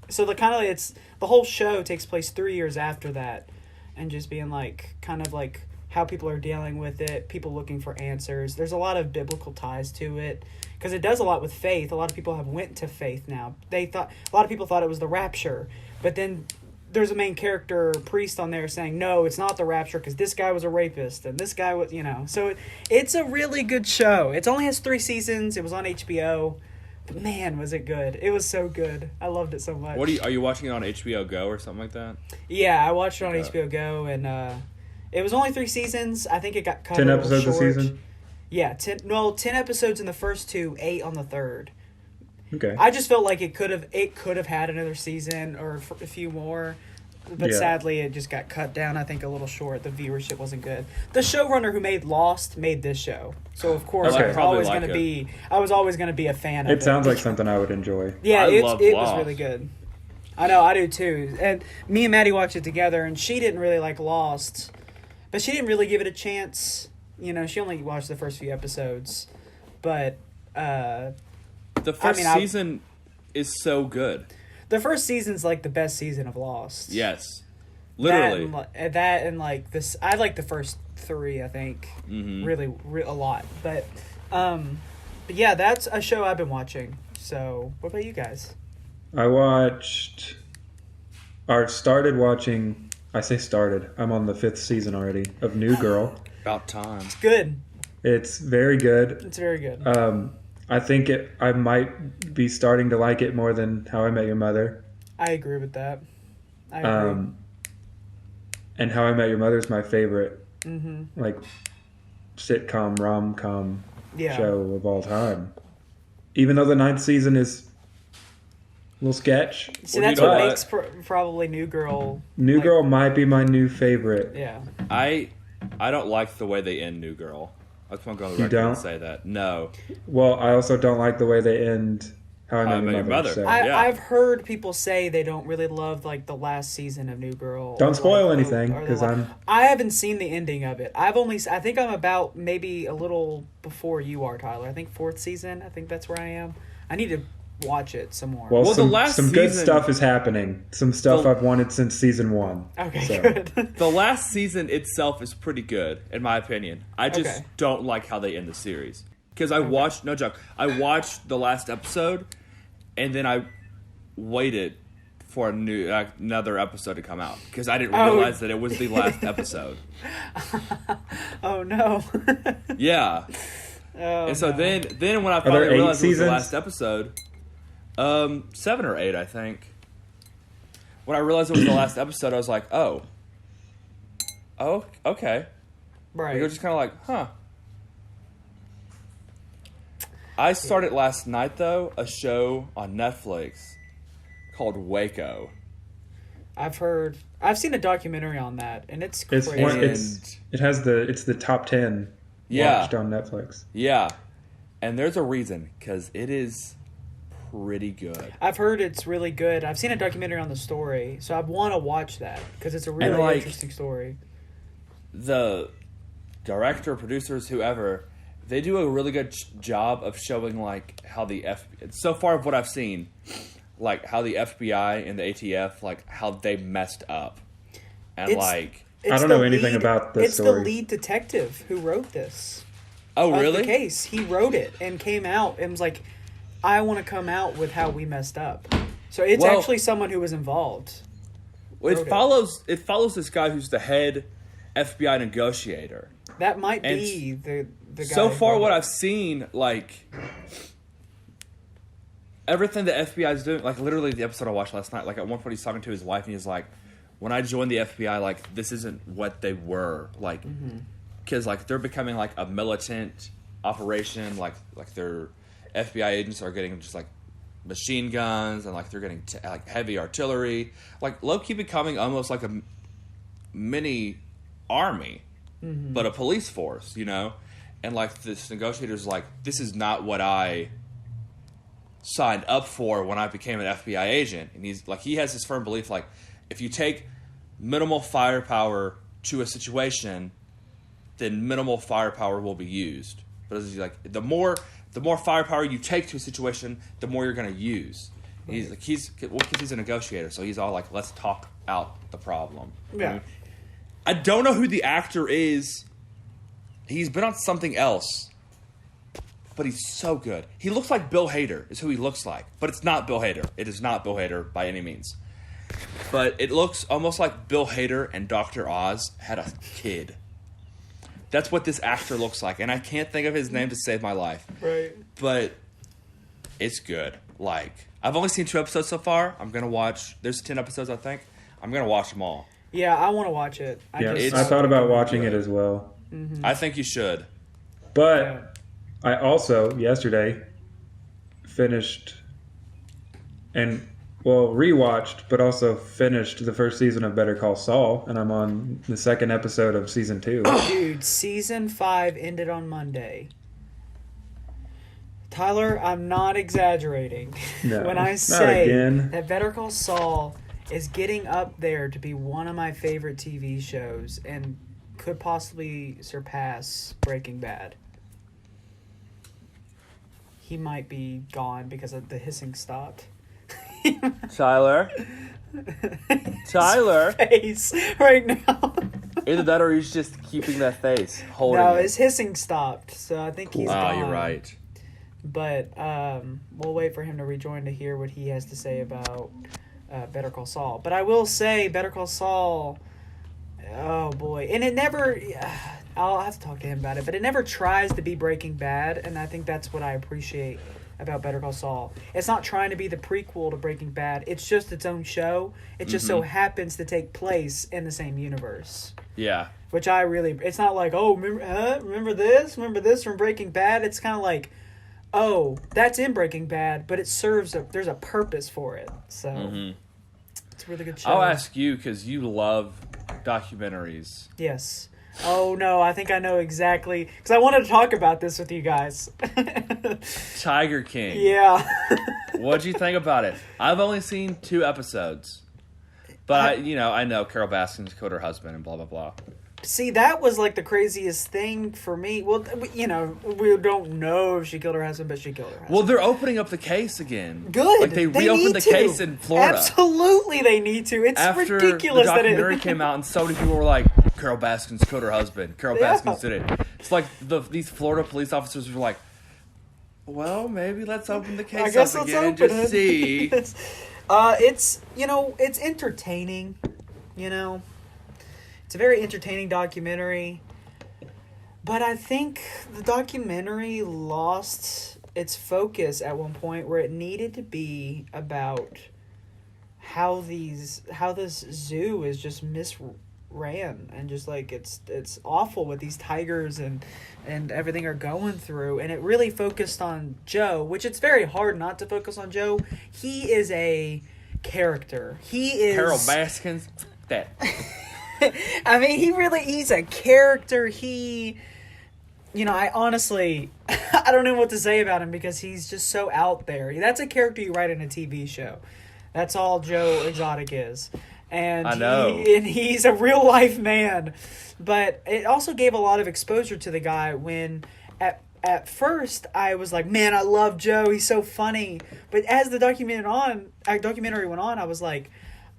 So it's the whole show takes place 3 years after that, and just being like kind of like how people are dealing with it, people looking for answers. There's a lot of biblical ties to it because it does a lot with faith. A lot of people have went to faith now. A lot of people thought it was the rapture, but then there's a main character priest on there saying no, it's not the rapture because this guy was a rapist and this guy was, So it's a really good show. It only has 3 seasons. It was on HBO. But man, was it good. It was so good. I loved it so much. Are you watching it on HBO Go or something like that? Yeah, I watched it on Okay. HBO Go, and it was only 3 seasons. I think it got cut 10 a little episodes a short. season? Yeah, 10 episodes in the first 2, 8 on the third. Okay. I just felt like it could have had another season or a few more. But Yeah. sadly, it just got cut down, I think, a little short. The viewership wasn't good. The showrunner who made Lost made this show. So, of course, Okay. I was Probably always like going to it. be... I was always going to be a fan of it. It sounds like something I would enjoy. Yeah, I it love was Lost. really good. I know, I do too. And me and Maddie watched it together, and she didn't really like Lost. But she didn't really give it a chance. She only watched the first few episodes. But The first season is so good. the first season's like the best season of Lost. Yes, literally. That and like this, I like the first 3. I think Mhm. really a lot. But yeah, that's a show I've been watching. So what about you guys? I started watching I say started. I'm on the 5th season already of New Girl. About time. Good. It's very good. It's very good. I think I might be starting to like it more than How I Met Your Mother. I agree with that. I agree. And How I Met Your Mother is my favorite, Mm-hmm. like, sitcom, rom-com Yeah. show of all time. Even though the 9th season is a little sketch. See, Well, that's you know what what? makes probably New Girl. New like- Girl might be my new favorite. Yeah. I don't like the way they end New Girl. I just want to go on the You record and don't? say that. No. Well, I also don't like the way they end How I Met Your Mother. So. Yeah. I've heard people say they don't really love like the last season of New Girl. Don't or, spoil like, anything, or the 'cause I'm- I haven't seen the ending of it. I think I'm about maybe a little before you are, Tyler. I think 4th season. I think that's where I am. I need to watch it some more. Well, Well, the some, last some good season- stuff is happening. Some stuff The- I've wanted since season 1. okay, So, good. The last season itself is pretty good, in my opinion. I just Okay. don't like how they end the series. Because I watched, no joke, I watched the last episode, and then I waited for another episode to come out. Because I didn't Oh. realize that it was the last episode. Oh no. Yeah. Oh, And so no. then when I there finally 8 realized it was the seasons? last episode, 7 or 8, I think. When I realized it was the last episode, I was like, oh, okay. Right. You're just kind of like, huh. I started last night, though, a show on Netflix called Waco. I've seen a documentary on that, and it's It's crazy. one- it's the top 10 Yeah. watched on Netflix. Yeah. And there's a reason, because it is pretty good. I've heard it's really good. I've seen a documentary on the story, so I want to watch that because it's a really like- interesting story. The director, producers, whoever, they do a really good job of showing like how so far of what I've seen, like how the FBI and the ATF, like how they messed up, and It's- like, It's I don't the know anything about the It's story. the lead detective who wrote this. oh of really? The case. He wrote it and came out and was like, "I want to come out with how we messed up." So it's Well- actually someone who was involved. Well, wrote it follows this guy who's the head FBI negotiator. That might And be the guy. So who far, wrote what it. I've seen, like everything the FBI is doing, like literally the episode I watched last night, like at one point he's talking to his wife and he's like, "When I joined the FBI, like this isn't what they were, like, because like they're becoming like a militant operation, like their FBI agents are getting just like machine guns and like they're getting like heavy artillery, like low key becoming almost like a mini army." But a police force, you know? And like this negotiator's like, this is not what I signed up for when I became an FBI agent. And he's like, he has this firm belief like, if you take minimal firepower to a situation, then minimal firepower will be used. But he's like, the more firepower you take to a situation, the more you're going to use. And he's like, because he's a negotiator, so he's all like, let's talk out the problem. Yeah. I don't know who the actor is. He's been on something else, but he's so good. He looks like Bill Hader is who he looks like, but it's not Bill Hader. It is not Bill Hader by any means. But it looks almost like Bill Hader and Dr. Oz had a kid. That's what this actor looks like, and I can't think of his name to save my life. Right. But it's good. Like, I've only seen 2 episodes so far. I'm going to watch... There's 10 episodes, I think. I'm going to watch them all. Yeah, I want to watch it. Yeah, It's- I thought about watching it as well. I think you should. But Yeah. I also, yesterday, finished and, rewatched, but also finished the first season of Better Call Saul, and I'm on the 2nd episode of season 2. Dude, season 5 ended on Monday. Tyler, I'm not exaggerating No, when I not say again. that Better Call Saul is getting up there to be one of my favorite TV shows and could possibly surpass Breaking Bad. He might be gone because of the hissing stopped. Tyler? Tyler? Face right now. Either that or he's just keeping that face, holding No, it. his hissing stopped, so I think he's Oh, gone. you're right. But we'll wait for him to rejoin to hear what he has to say about Better Call Saul. But I will say, Better Call Saul, oh boy, and it never. I'll have to talk to him about it, but it never tries to be Breaking Bad, and I think that's what I appreciate about Better Call Saul. It's not trying to be the prequel to Breaking Bad. It's just its own show. It just so happens to take place in the same universe. Yeah. Which I really, it's not like, oh, remember this from Breaking Bad? It's kind of like, oh, that's in Breaking Bad, but it serves, there's a purpose for it. So, it's a really good show. I'll ask you, because you love documentaries. Yes. Oh, no, I think I know exactly, because I wanted to talk about this with you guys. Tiger King. Yeah. What'd you think about it? I've only seen 2 episodes. But, I know Carol Baskin's killed her husband and blah, blah, blah. See, that was like the craziest thing for me. Well, we don't know if she killed her husband, but she killed her husband. Well, they're opening up the case again. Good. Like, they reopened need the to. case in Florida. Absolutely, they need to. It's After ridiculous the that documentary it came out and so many people were like, Carol Baskins killed her husband. Carol Yeah. Baskins did it. It's like these Florida police officers were like, well, maybe let's open the case I guess up let's again and open just it. see. It's entertaining. It's a very entertaining documentary. But I think the documentary lost its focus at one point where it needed to be about how this zoo is just misran and just like it's awful what these tigers and everything are going through, and it really focused on Joe, which it's very hard not to focus on Joe. He is a character. He is Carol Baskins, that. I mean, he's a character. I honestly, I don't know what to say about him because he's just so out there. That's a character you write in a TV show. That's all Joe Exotic is. And I know. He's a real life man. But it also gave a lot of exposure to the guy when at first I was like, man, I love Joe. He's so funny. But as the documentary went on, I was like,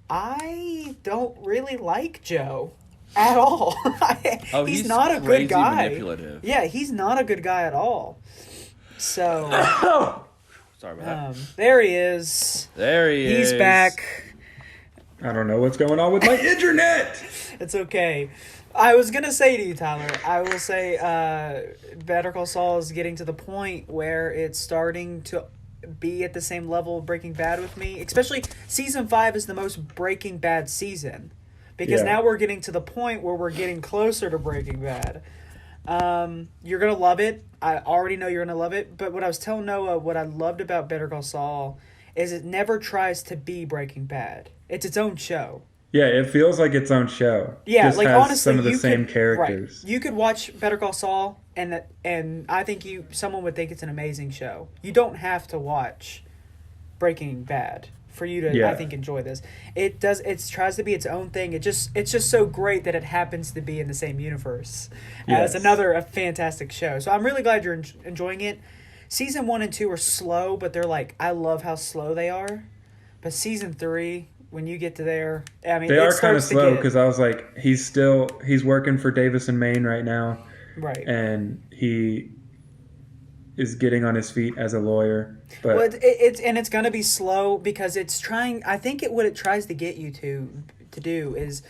I don't really like Joe at all. He's not a crazy good guy. Manipulative. Yeah, he's not a good guy at all. So, Sorry about that. there he is. There he is. He's back. I don't know what's going on with my internet. It's okay. I was going to say to you, Tyler, I will say Better Call Saul is getting to the point where it's starting to be at the same level of Breaking Bad with me. Especially season 5 is the most Breaking Bad season. Because now we're getting to the point where we're getting closer to Breaking Bad. You're going to love it. I already know you're going to love it. But what I was telling Noah, what I loved about Better Call Saul is it never tries to be Breaking Bad. It's its own show. Yeah, it feels like its own show. Yeah, Just like has honestly, some of the you same could, characters. Right. You could watch Better Call Saul, and I think someone would think it's an amazing show. You don't have to watch Breaking Bad for you to, I think, enjoy this. It does. It tries to be its own thing. It's just so great that it happens to be in the same universe as a fantastic show. So I'm really glad you're enjoying it. Season 1 and 2 are slow, but they're like, I love how slow they are. But season 3, when you get to there, I mean, They are kind of slow because I was like, he's working for Davis and Maine right now, right, and he is getting on his feet as a lawyer. But well, it's going to be slow because it's trying. I think what it tries to get you to do is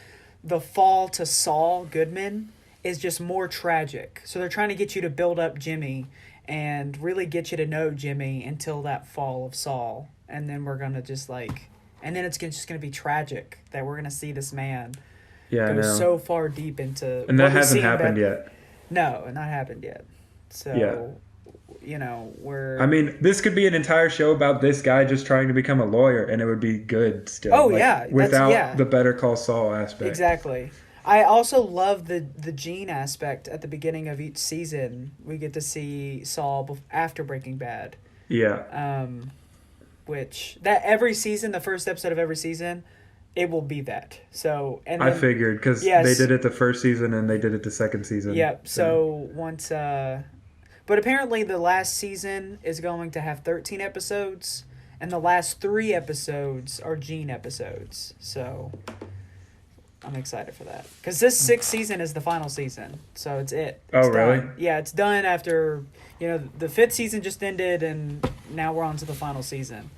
the fall to Saul Goodman is just more tragic. So they're trying to get you to build up Jimmy and really get you to know Jimmy until that fall of Saul, and then we're gonna just like. And then it's just going to be tragic that we're going to see this man go so far deep into... And that hasn't happened yet. No, not happened yet. So, we're... I mean, this could be an entire show about this guy just trying to become a lawyer, and it would be good still. Oh, yeah. Without the Better Call Saul aspect. Exactly. I also love the Gene aspect at the beginning of each season. We get to see Saul after Breaking Bad. Yeah. Which that every season, the first episode of every season, it will be that. So and then, I figured because they did it the first season and they did it the second season. Yep. So once, but apparently the last season is going to have 13 episodes, and the last 3 episodes are Gene episodes. So I'm excited for that because this 6th season is the final season. So it's it. It's really? done. Yeah, it's done after the 5th season just ended, and now we're on to the final season.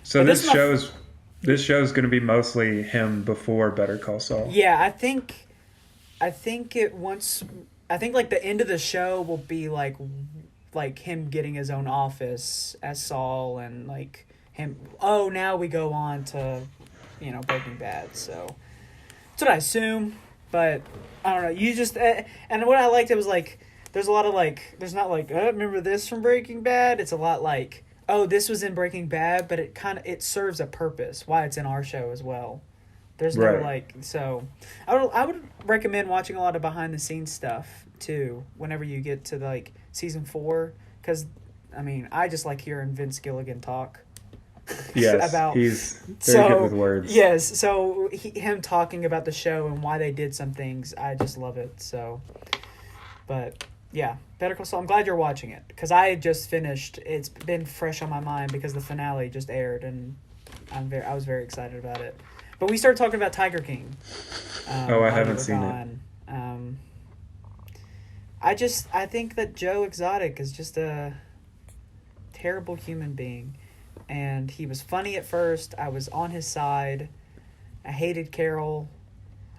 So this show's going to be mostly him before Better Call Saul. Yeah, I think I think it once. I think like the end of the show will be like him getting his own office as Saul and like him. Oh, now we go on to, Breaking Bad. So that's what I assume. But I don't know. You just and what I liked, it was like there's a lot of like there's not like remember this from Breaking Bad. It's a lot like, oh, this was in Breaking Bad, but it serves a purpose why it's in our show as well. There's no Right. like, so I would recommend watching a lot of behind the scenes stuff too whenever you get to like season 4, because I mean I just like hearing Vince Gilligan talk. Yes, about he's very good with words. Yes, so him talking about the show and why they did some things, I just love it. So, but yeah, Better Call Saul. I'm glad you're watching it because I just finished. It's been fresh on my mind because the finale just aired and I was very excited about it. But we started talking about Tiger King. I while haven't you were seen gone. I think that Joe Exotic is just a terrible human being. And he was funny at first. I was on his side. I hated Carol.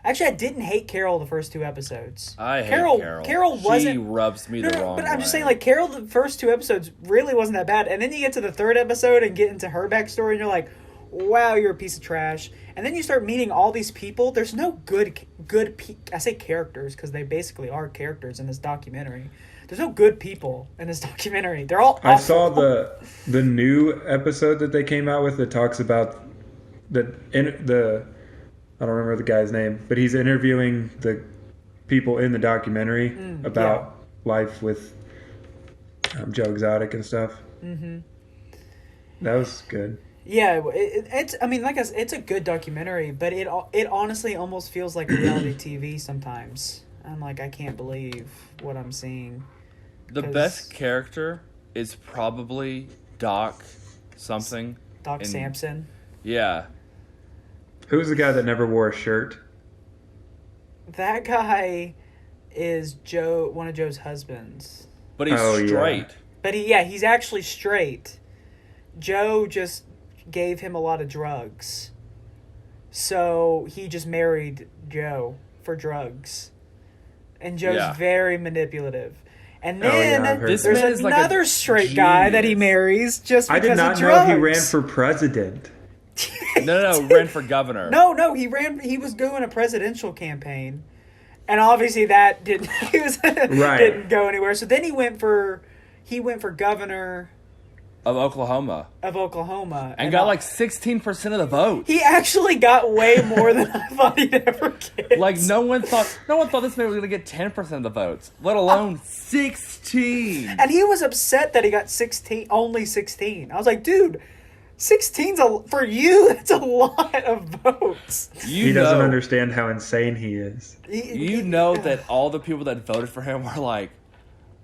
Actually, I didn't hate Carol the first 2 episodes. I hate Carol. Carol. Carol wasn't. She rubs me the wrong but I'm just way. saying, like, Carol, the first 2 episodes really wasn't that bad. And then you get to the 3rd episode and get into her backstory, and you're like, wow, you're a piece of trash. And then you start meeting all these people. There's no I say characters because they basically are characters in this documentary. There's no good people in this documentary. They're all awful. I saw the new episode that they came out with that talks about the I don't remember the guy's name, but he's interviewing the people in the documentary about life with Joe Exotic and stuff. Mm-hmm. That was good. Yeah, it's. I mean, like I said, it's a good documentary, but it honestly almost feels like reality TV sometimes. I'm like, I can't believe what I'm seeing. The 'Cause- best character is probably Doc something. Doc in- Samson. Yeah. Who's the guy that never wore a shirt? That guy is one of Joe's husbands. But he's Oh, yeah. straight. But he's actually straight. Joe just gave him a lot of drugs. So he just married Joe for drugs. And Joe's Yeah. very manipulative. And Oh, yeah, then I've heard there's that. This man is like a another straight guy that he genius. marries just I because did not of know drugs. he ran for president. No, ran for governor. No, he was doing a presidential campaign. And obviously that didn't didn't go anywhere. So then he went for governor Of Oklahoma. of Oklahoma And got like 16% of the vote. he actually got way more than I thought he'd ever get. Like no one thought this man was gonna get 10% of the votes, let alone 16. And he was upset that he got only 16. I was like, dude, 16's for you. That's a lot of votes. He doesn't understand how insane he is. You know that all the people that voted for him were like,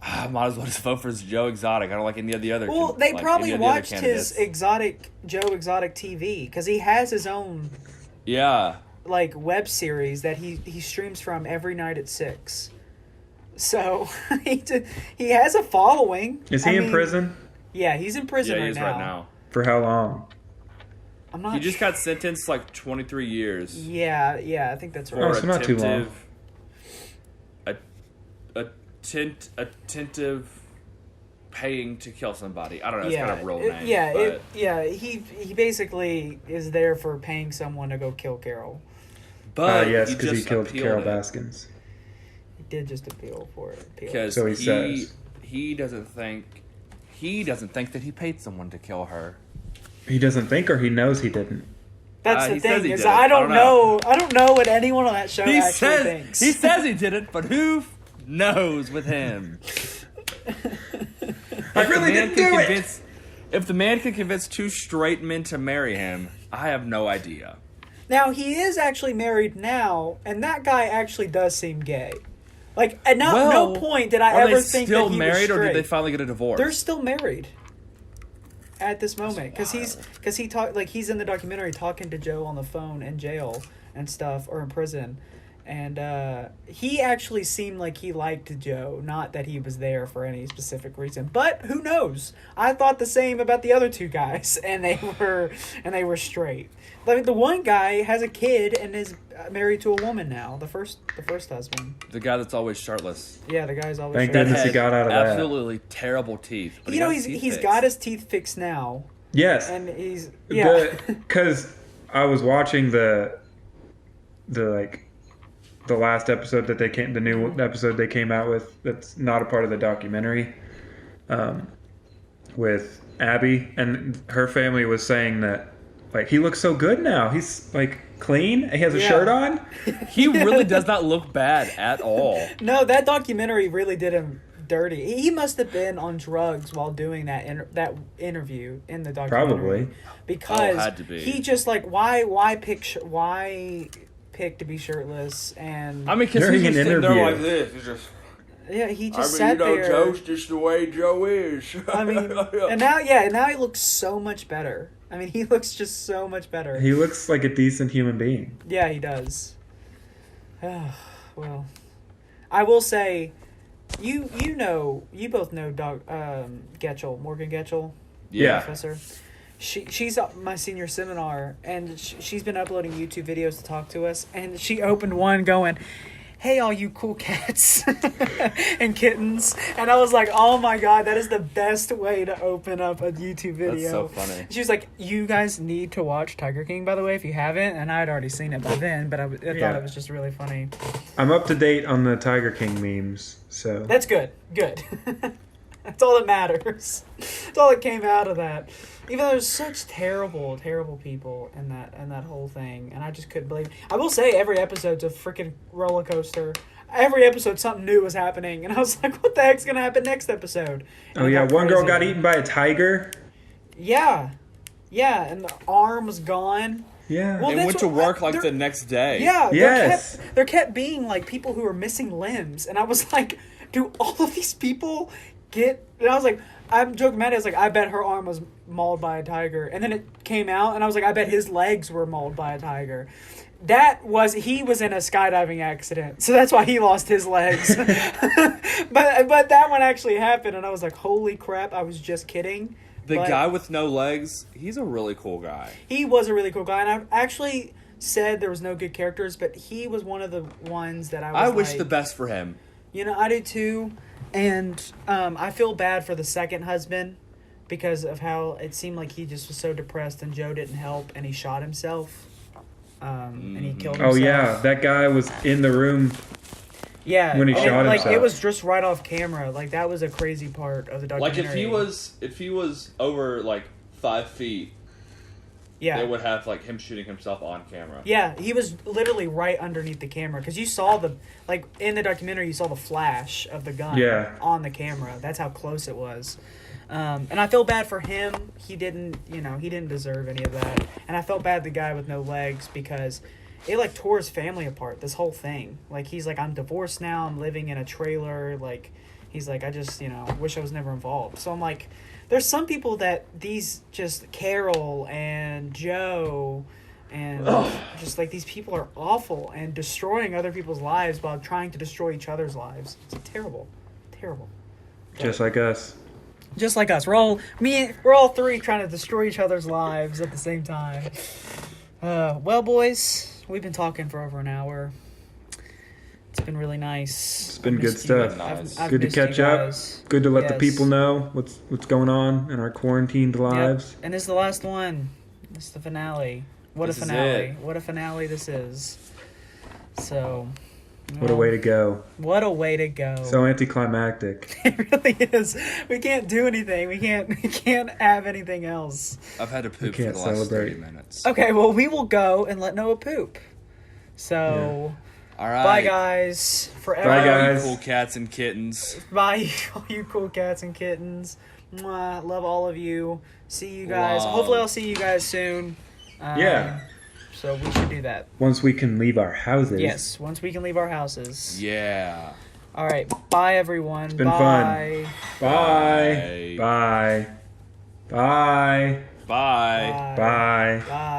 I might as well just vote for Joe Exotic. I don't like any of the other. Well, they like, probably any of the other watched his candidates. Joe Exotic TV because he has his own Yeah. like web series that he streams from every night at 6. So he has a following. Is he in prison? Yeah, he's in prison Yeah, he right, is now. right now. For how long? I'm not. He just got sentenced like 23 years Yeah, I think that's for right. Oh, so not too long. attentive paying to kill somebody. I don't know. It's yeah, kind of a real it- name. yeah, but, he basically is there for paying someone to go kill Carol. but Yes, because he just killed appealed Carol it Baskins. He did just appeal for it. because So he says. he doesn't think that he paid someone to kill her. He doesn't think, or he knows he didn't. That's the he says thing he is did it. I don't I don't know. I don't know what anyone on that show He actually says thinks. he says he didn't, but who knows with him? I really didn't do it! If the man can convince 2 straight men to marry him, I have no idea. Now he is actually married now, and that guy actually does seem gay. Like at no point did I are ever they think still that he married, was or did straight. they finally get a divorce? They're still married at this moment because he's in the documentary talking to Joe on the phone in jail and stuff or in prison, And he actually seemed like he liked Joe, not that he was there for any specific reason. But who knows? I thought the same about the other two guys, and they were straight. Like the one guy has a kid and is married to a woman now. The first husband. The guy that's always shirtless. Yeah, the guy's always. Thank straight. goodness he got out of that. Absolutely terrible teeth. But You know he has he's teeth got fixed. his teeth fixed now, Yes. and he's Because I was watching the last episode that the new episode they came out with that's not a part of the documentary, with Abby, and her family was saying that like he looks so good now. He's like clean. He has a Yeah. shirt on. He really does not look bad at all. No, that documentary really did him dirty. He must have been on drugs while doing that interview in the documentary. Probably. Because Oh, had to be. he just like why pick to be shirtless and I mean, because During he's an just sitting there interview. like this. He's just, yeah, he I just mean, sat you know, there. Joe's just the way Joe is. I mean, and now he looks so much better. I mean, he looks just so much better. He looks like a decent human being. Yeah, he does. Well, I will say, you both know Getchell, Morgan Getchell, Yeah. professor. She's at my senior seminar, and she's been uploading YouTube videos to talk to us. And she opened one going, "Hey, all you cool cats and kittens," and I was like, "Oh my god, that is the best way to open up a YouTube video." That's so funny. She was like, "You guys need to watch Tiger King, by the way, if you haven't." And I had already seen it by then, but I thought Yeah. it was just really funny. I'm up to date on the Tiger King memes, so That's good. Good. That's all that matters. That's all that came out of that. Even though there's such terrible, terrible people in that whole thing, and I just couldn't believe. I will say every episode's a freaking roller coaster. Every episode, something new was happening, and I was like, "What the heck's gonna happen next episode?" And oh it yeah, got one girl crazy. got eaten by a tiger. Yeah, and the arm was gone. Yeah. Well, They that's went to what- work like they're- the next day. Yeah, Yes. there kept being like people who were missing limbs, and I was like, do all of these people get? And I was like, I'm joking, Maddie. I was like, I bet her arm was mauled by a tiger, and then it came out, and I was like, I bet his legs were mauled by a tiger. He was in a skydiving accident, so that's why he lost his legs. but that one actually happened, and I was like, holy crap! I was just kidding. The But- guy with no legs, he's a really cool guy. He was a really cool guy, and I actually said there was no good characters, but he was one of the ones that I wish like, the best for him. You know, I do too, and I feel bad for the second husband because of how it seemed like he just was so depressed, and Joe didn't help, and he shot himself, and he killed himself. Oh yeah, that guy was in the room. Yeah, when he and shot like himself. it was just right off camera. Like that was a crazy part of the Like documentary. if he was over like 5 feet, yeah, they would have like him shooting himself on camera. Yeah, he was literally right underneath the camera because you saw in the documentary you saw the flash of the gun on the camera. That's how close it was. And I feel bad for him. He didn't deserve any of that. And I felt bad the guy with no legs because it like tore his family apart. This whole thing, like he's like, I'm divorced now. I'm living in a trailer. Like he's like, I just wish I was never involved. So I'm like, there's some people that these just Carol and Joe and just like these people are awful and destroying other people's lives while trying to destroy each other's lives. It's terrible, terrible. Just like us. Just like us, we're all three trying to destroy each other's lives at the same time. Well, boys, we've been talking for over an hour. It's been really nice. It's been I've good missed you. stuff. I've Good to missed you catch up. guys. Good to let the Yes. people know what's going on in our quarantined Yep. lives. And this is the last one. This is the finale. What This a is finale. it. What a finale this is. So. What a way to go. What a way to go. So anticlimactic. It really is. We can't do anything. We can't have anything else. I've had to poop for can't the last celebrate. 30 minutes. Okay, well, we will go and let Noah poop. So, All right. bye, guys. Forever. Bye, You guys. cool cats and kittens. Bye, all you cool cats and kittens. Mwah, love all of you. See you guys. Love. Hopefully, I'll see you guys soon. Yeah. So, we should do that. Once we can leave our houses. Yes, once we can leave our houses. Yeah. All right. Bye, everyone. It's been bye. fun. Bye. Bye. Bye. Bye. Bye. Bye. Bye.